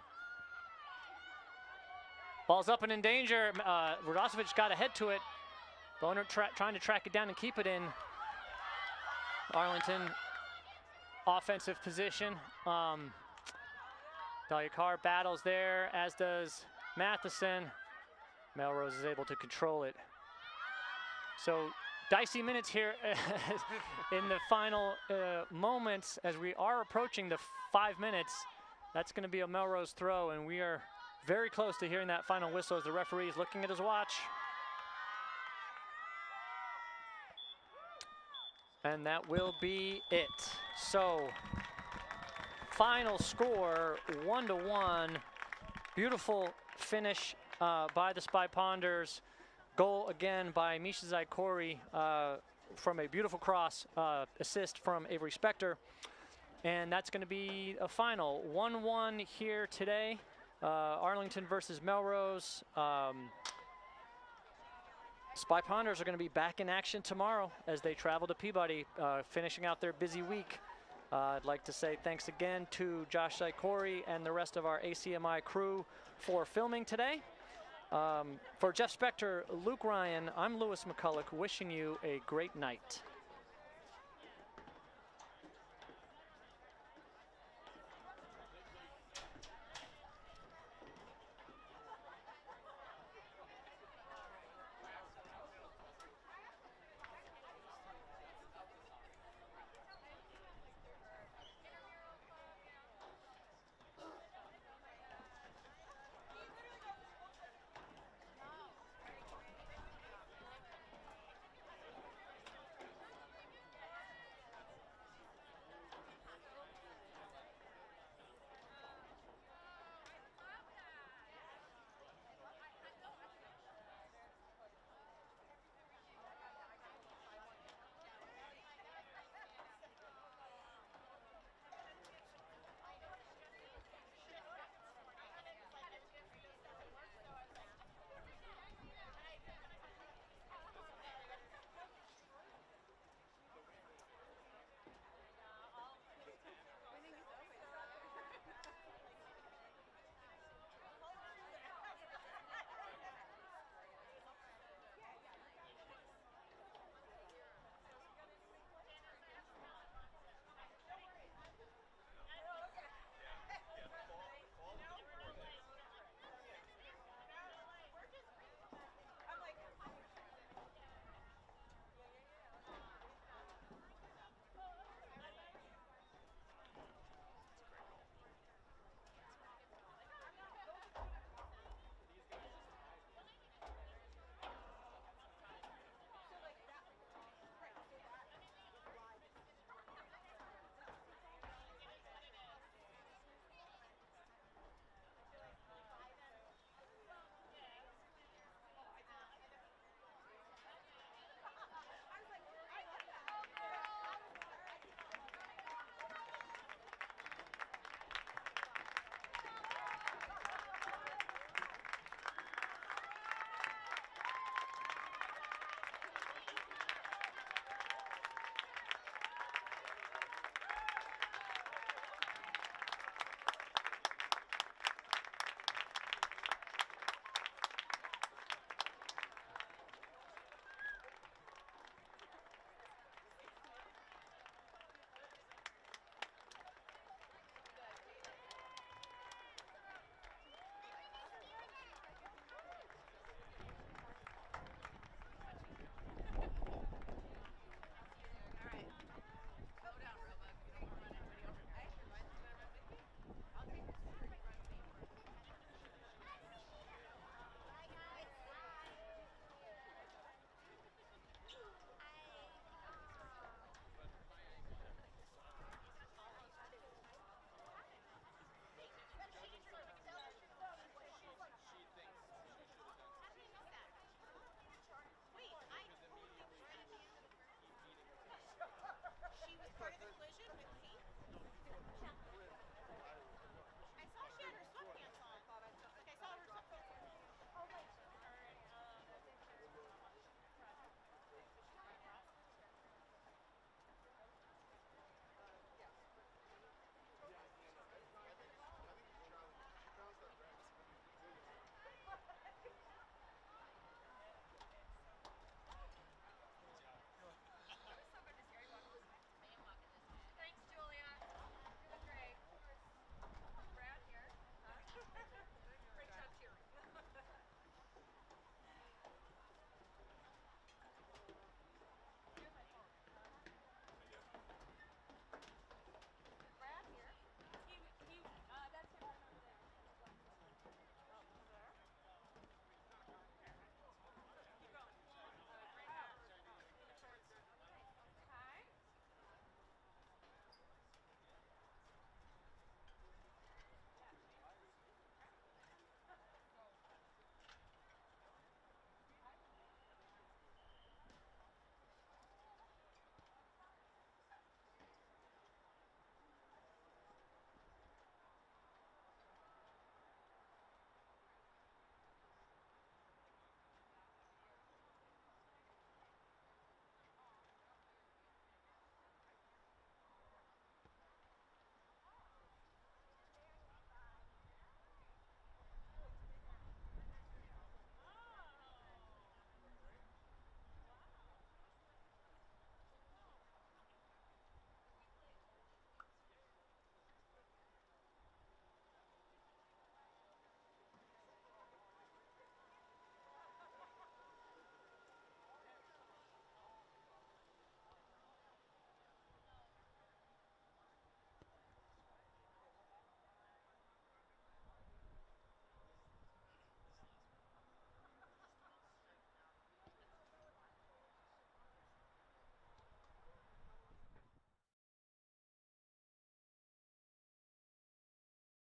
Ball's up and in danger. Radosovic got ahead to it. Boner trying to track it down and keep it in. Arlington offensive position. Dalyakar battles there, as does Matheson. Melrose is able to control it. So dicey minutes here in the final moments as we are approaching the 5 minutes. That's going to be a Melrose throw, and we are very close to hearing that final whistle as the referee is looking at his watch. And that will be it. So final score 1-1. Beautiful finish by the Spy Ponders. Goal again by Misha Zykorie from a beautiful cross, assist from Avery Spector. And that's going to be a final 1-1 here today. Arlington versus Melrose. Spy Ponders are going to be back in action tomorrow as they travel to Peabody, finishing out their busy week. I'd like to say thanks again to Josh Zykorie and the rest of our ACMi crew for filming today. For Jeff Spector, Luke Ryan, I'm Lewis McCulloch, wishing you a great night.